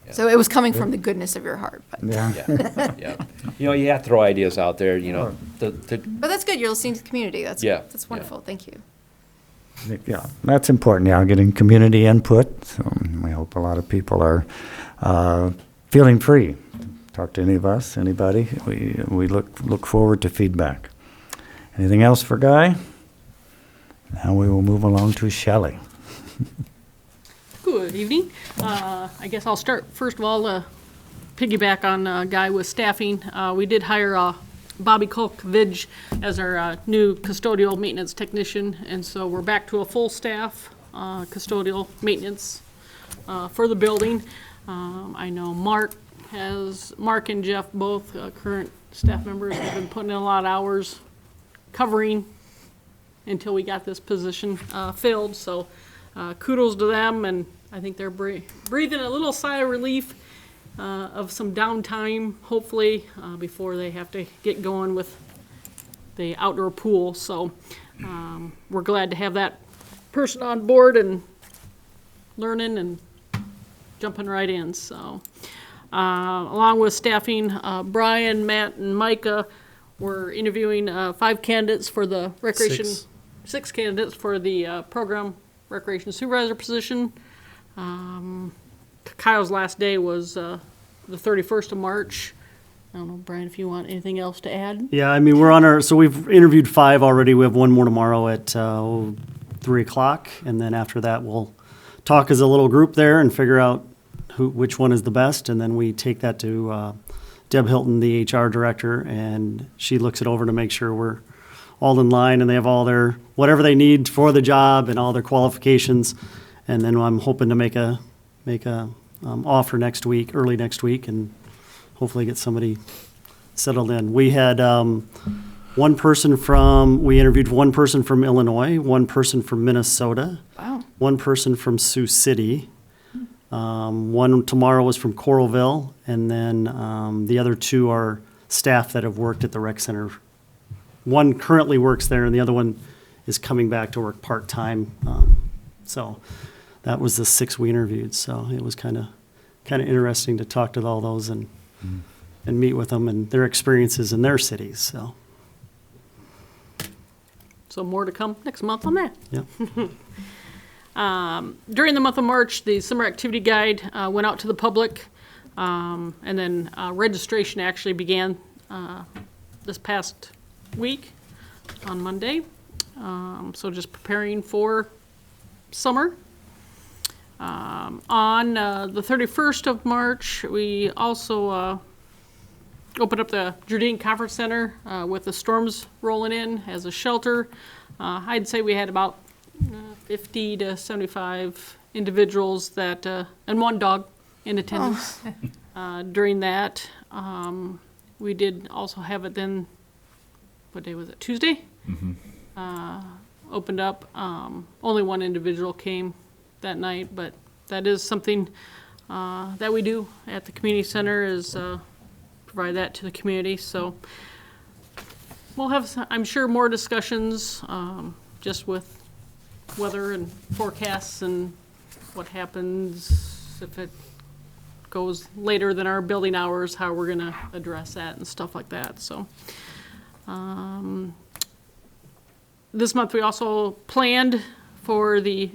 Yeah. So it was coming from the goodness of your heart. But, Yeah. yeah, yeah. You know, you have to throw ideas out there. You know, but that's good. You're listening to the community. That's Yeah. That's wonderful. Thank you. Yeah, that's important, yeah, getting community input. So we hope a lot of people are feeling free. Talk to any of us, anybody. We look forward to feedback. Anything else for Guy? Now we will move along to Shelley. Good evening. I guess I'll start, first of all, piggyback on Guy with staffing. We did hire Bobby Kolkovich as our new custodial maintenance technician, and so we're back to a full staff custodial maintenance for the building. I know Mark and Jeff, both current staff members, have been putting in a lot of hours covering until we got this position filled, so kudos to them, and I think they're breathing a little sigh of relief of some downtime, hopefully, before they have to get going with the outdoor pool. So We're glad to have that person on board and learning and jumping right in, so. Along with staffing, Brian, Matt, and Micah were interviewing 5 candidates for the recreation. 6 candidates for the program recreation supervisor position. Kyle's last day was the 31st of March. I don't know, Brian, if you want anything else to add? Yeah, I mean, so we've interviewed 5 already. We have one more tomorrow at 3 o'clock. And then after that, we'll talk as a little group there and figure out which one is the best. And then we take that to Deb Hilton, the HR director, and she looks it over to make sure we're all in line and they have all their, whatever they need for the job and all their qualifications. And then I'm hoping to make a offer next week, early next week, and hopefully get somebody settled in. We had we interviewed one person from Illinois, one person from Minnesota, Wow. one person from Sioux City, one tomorrow was from Coralville, and then the other 2 are staff that have worked at the rec center. One currently works there, and the other one is coming back to work part-time. So that was the 6 we interviewed. So it was kind of interesting to talk to all those and meet with them and their experiences in their cities. So more to come next month on that. Yep. During the month of March, the summer activity guide went out to the public, and then registration actually began this past week on Monday. So just preparing for summer. On the 31st of March, we also opened up the Jardine Conference Center with the storms rolling in as a shelter. I'd say we had about 50 to 75 individuals that, and 1 dog in attendance during that. We did also have it then, what day was it, Tuesday? Opened up. Only 1 individual came that night, but that is something that we do at the community center is provide that to the community. So we'll have, I'm sure, more discussions just with weather and forecasts and what happens if it goes later than our building hours, how we're going to address that and stuff like that. So this month we also planned for the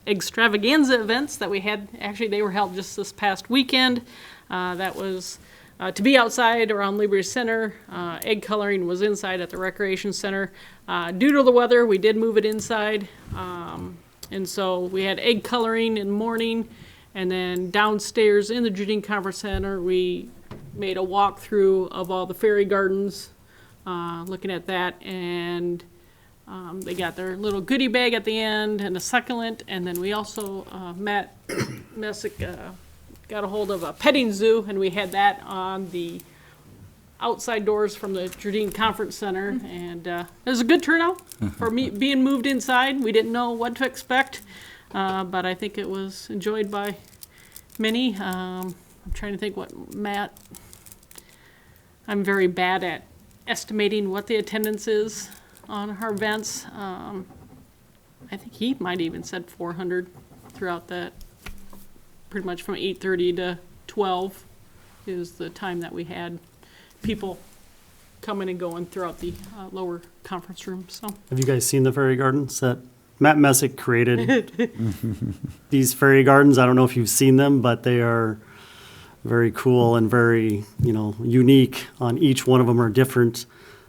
extravaganza events that we had. Actually, they were held just this past weekend. That was to be outside around Liberty Center. Egg coloring was inside at the Recreation Center. Due to the weather, we did move it inside. And so we had egg coloring in the morning, and then downstairs in the Jardine Conference Center, we made a walkthrough of all the fairy gardens, looking at that, and they got their little goodie bag at the end and a succulent, and then we also, Matt Messick got a hold of a petting zoo, and we had that on the outside doors from the Jardine Conference Center, and it was a good turnout for me being moved inside. We didn't know what to expect, but I think it was enjoyed by many. I'm trying to think what Matt, I'm very bad at estimating what the attendance is on our events. I think he might even said 400 throughout that, pretty much from 8:30 to 12 is the time that we had people coming and going throughout the lower conference room. So Have you guys seen the fairy gardens that Matt Messick created? These fairy gardens, I don't know if you've seen them, but they are very cool and very, unique. On each one of them are different.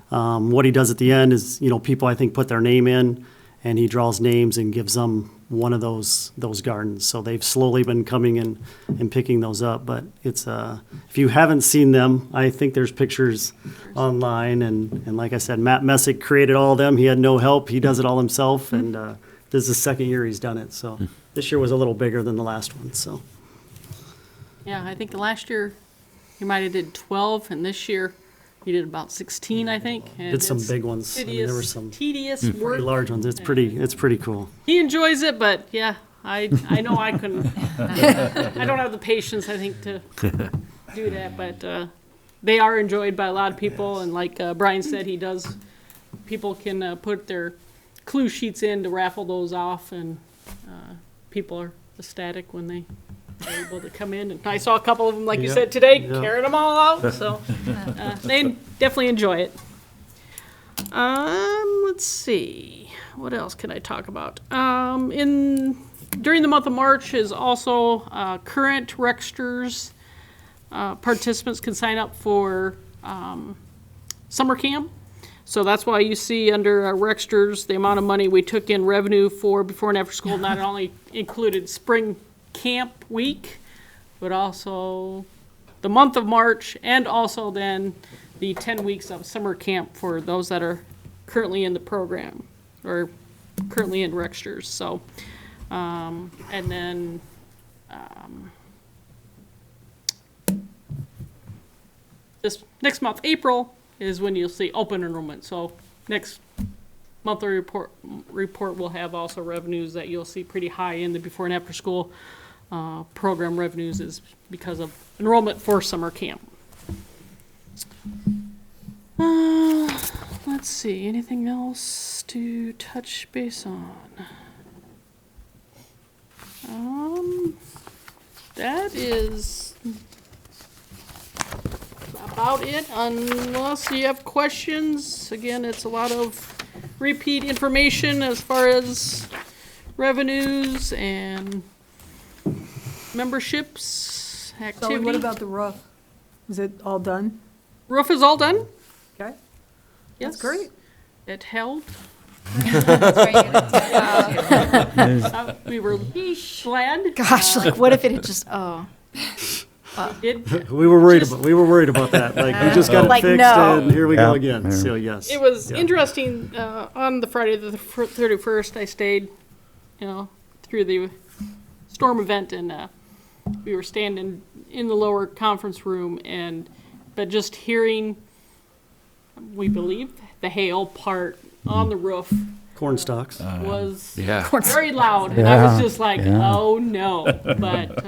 What he does at the end is, people I think put their name in, and he draws names and gives them one of those gardens. So they've slowly been coming in and picking those up. But it's if you haven't seen them, I think there's pictures online. And like I said, Matt Messick created all of them. He had no help. He does it all himself. And this is the second year he's done it. So this year was a little bigger than the last one. So yeah, I think the last year he might have did 12, and this year he did about 16, I think. And did some it's big ones. I mean, there were some tedious work. pretty large ones. It's pretty cool. He enjoys it, but yeah, I know I couldn't. I don't have the patience, I think, to do that. But they are enjoyed by a lot of people, and like Brian said, he does people can put their clue sheets in to raffle those off, and people are ecstatic when they are able to come in. And I saw a couple of them, like you Yeah, said today, yeah. carrying them all out, so they definitely enjoy it. Let's see, what else can I talk about? During the month of March is also current Rexters. Participants can sign up for summer camp. So that's why you see under Rexters, the amount of money we took in revenue for before and after school not only included spring camp week, but also the month of March, and also then the 10 weeks of summer camp for those that are currently in the program or currently in Rexters. So, and then this next month, April, is when you'll see open enrollment. So next monthly report will have also revenues that you'll see pretty high in the before and after school program revenues is because of enrollment for summer camp. Let's see, anything else to touch base on? That is about it, unless you have questions. Again, it's a lot of repeat information as far as revenues and memberships, activity. So what about the roof? Is it all done? Roof is all done? Okay. Yes. That's great. It held. We were glad. Gosh, like what if it had just, We were worried about that. Like, we just got it Like, fixed, no. and here we go Yeah. again. Yeah. So, yes. It was Yeah. interesting, on the Friday the 31st, I stayed, through the storm event, and we were standing in the lower conference room, but just hearing, we believe, the hail part on the roof Corn stalks. was Yeah. very loud, and I was Yeah, just like, yeah. oh no. But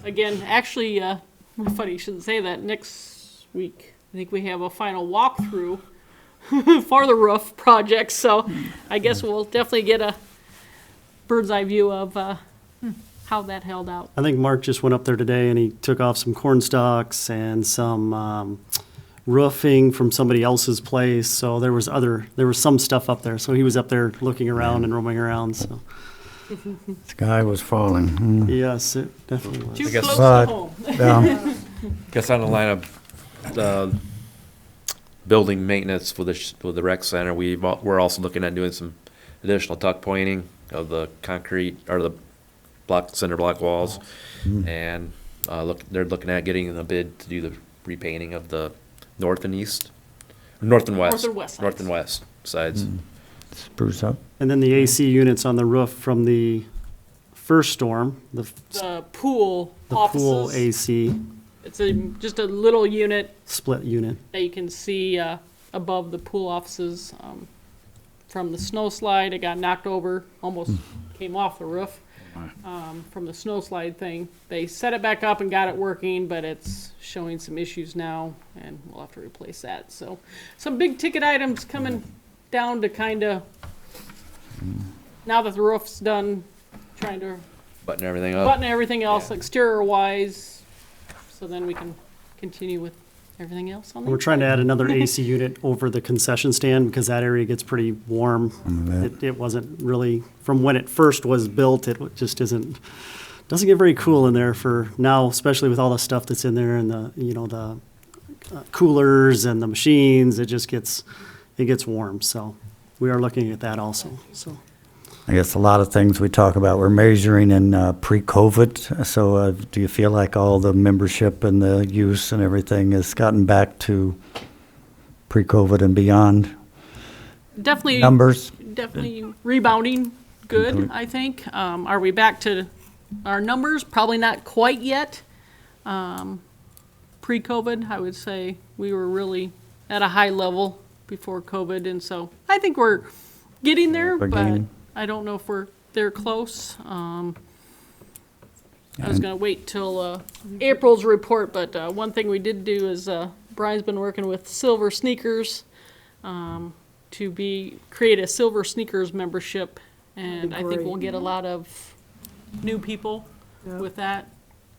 again, actually, funny you shouldn't say that. Next week, I think we have a final walkthrough for the roof project, so I guess we'll definitely get a bird's eye view of how that held out. I think Mark just went up there today and he took off some corn stalks and some roofing from somebody else's place. So there was some stuff up there. So he was up there looking around and roaming around. So Sky was falling. Mm. yes, it definitely was. Too guess- close But- to home. Yeah. Guess on the line of building maintenance for the rec center, we're also looking at doing some additional tuck pointing of the concrete or the cinder block walls, and they're looking at getting a bid to do the repainting of the north and west North and west sides. north and west sides. Spruce up. And then the AC units on the roof from the first storm, the Pool pool offices. AC It's just a little unit split unit. that you can see above the pool offices. From the snow slide, it got knocked over, almost came off the roof from the snow slide thing. They set it back up and got it working, but it's showing some issues now, and we'll have to replace that. So some big ticket items coming down to kind of, now that the roof's done, trying to Button everything up. button everything else exterior wise, so then we can continue with everything else on the We're trying to add another AC unit over the concession stand because that area gets pretty warm. It wasn't really, from when it first was built, it just doesn't get very cool in there for now, especially with all the stuff that's in there and the coolers and the machines. It gets warm. So we are looking at that also. So I guess a lot of things we talk about, we're measuring in pre-COVID. So do you feel like all the membership and the use and everything has gotten back to pre-COVID and beyond definitely numbers? Definitely rebounding good, I think. Are we back to our numbers? Probably not quite yet. Pre-COVID, I would say we were really at a high level before COVID, and so I think we're getting there, but Beginning. I don't know if we're there close. I was going to wait till April's report, but one thing we did do is Brian's been working with Silver Sneakers to create a Silver Sneakers membership, and I think great. we'll get a lot of new people Yep. with that,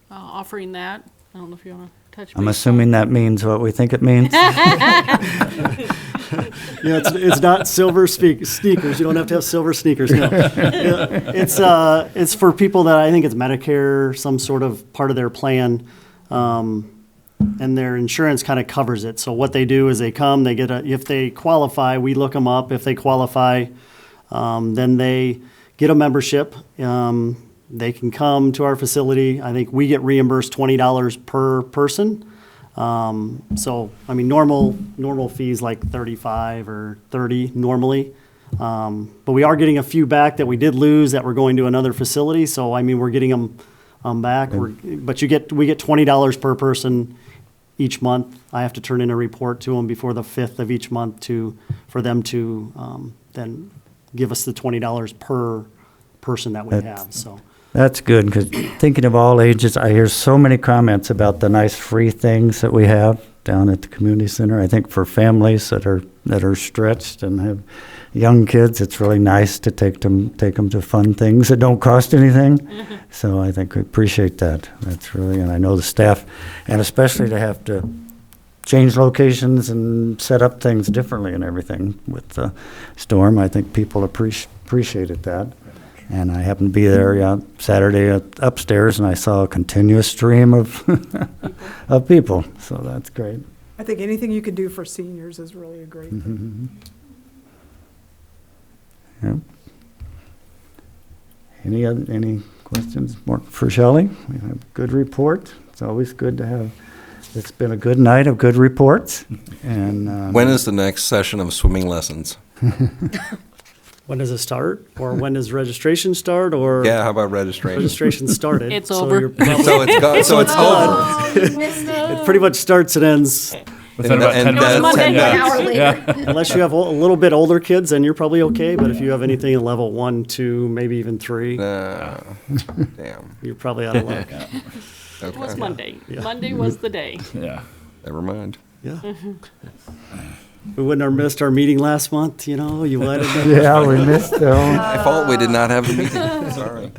offering that. I don't know if you want to touch base. I'm assuming that means what we think it means. Yeah, it's not silver sneakers. You don't have to have silver sneakers. No. Yeah, it's for people that I think it's Medicare, some sort of part of their plan, and their insurance kind of covers it. So what they do is they come, they get if they qualify, we look them up. If they qualify, then they get a membership. They can come to our facility. I think we get reimbursed $20 per person. So, I mean, normal fees like 35 or 30 normally. But we are getting a few back that we did lose that we're going to another facility. So, I mean, we're getting them back. But we get $20 per person each month. I have to turn in a report to them before the 5th of each month for them to then give us the $20 per person that we have. So. That's good, because thinking of all ages, I hear so many comments about the nice free things that we have down at the community center. I think for families that are stretched and have young kids, it's really nice to take them to fun things that don't cost anything. So I think we appreciate that. That's really, and I know the staff, and especially to have to change locations and set up things differently and everything with the storm. I think people appreciated that. And I happened to be there Saturday upstairs, and I saw a continuous stream of of people. So that's great. I think anything you can do for seniors is really a great thing. Yep. Any questions more for Shelley? We have a good report. It's always good to have. It's been a good night of good reports. And When is the next session of swimming lessons? When does it start? Or when does registration start? Or Yeah, how about registration? registration started? It's so over. you're probably- So it's gone, so it's done. over. It pretty much starts and ends. Within about 10 and minutes. that's- Monday, and an that's- hour later. Unless you have a little bit older kids, then you're probably okay. But if you have anything in level 1, 2, maybe even 3, Damn. you're probably out of luck. It was Okay. Monday. Yeah. Monday was the day. Yeah. Never mind. Yeah. We wouldn't have missed our meeting last month, you know, you might have been. yeah, we missed it. My fault, we did not have the meeting. Sorry.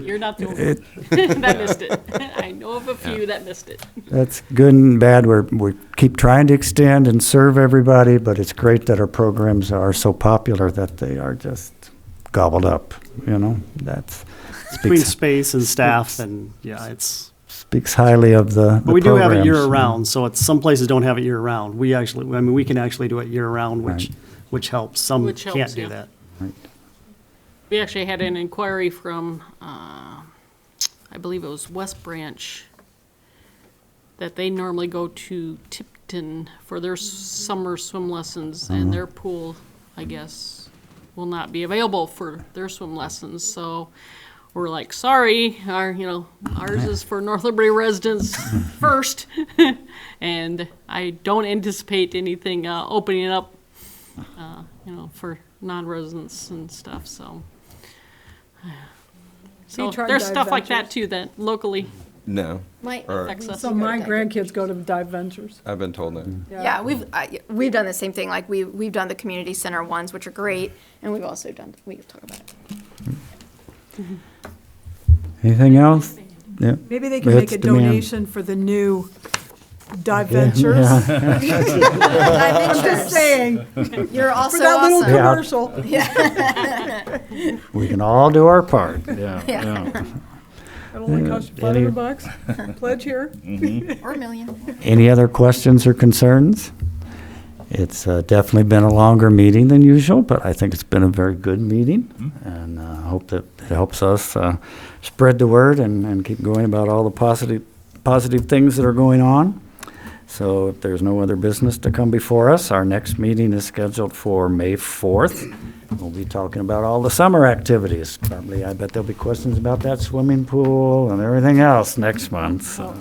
You're not the only one that missed it. I know of a few that missed it. That's good and bad. We keep trying to extend and serve everybody, but it's great that our programs are so popular that they are just gobbled up, you know? That's Between speaks, space and staff and, yeah, it's, speaks highly of the but we do have it programs. year-round, so it's, some places don't have it year-round. We actually, I mean, we can actually do it year-round, Right. which helps. Some Which helps, can't do yeah. that. We actually had an inquiry from, I believe it was West Branch, that they normally go to Tipton for their summer swim lessons, and their pool, I guess, will not be available for their swim lessons. So we're like, sorry, ours is for North Liberty residents first, and I don't anticipate anything opening up, for non-residents and stuff. So tried there's Dive stuff like that Ventures? too that locally No. Or affects us. So my grandkids go to Dive Ventures. I've been told that. Yeah, we've done the same thing. Like we've done the community center ones, which are great, and we've also done. We can talk about it. Anything else? Yeah. Maybe they can make a That's demand. donation for the new Dive Ventures. I'm just saying, You're for also that little awesome. commercial. We can all do our part. Yeah. Yeah. It only costs you Any- $500. Pledge here. Or a million. Any other questions or concerns? It's definitely been a longer meeting than usual, but I think it's been a very good meeting. And I hope that it helps us spread the word and keep going about all the positive things that are going on. So if there's no other business to come before us, our next meeting is scheduled for May 4th. We'll be talking about all the summer activities. Probably, I bet there'll be questions about that swimming pool and everything else next month. So,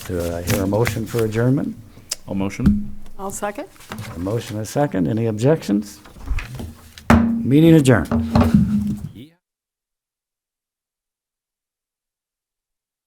do I hear a motion for adjournment? All motion? I'll second. A motion and a second. Any objections? Meeting adjourned.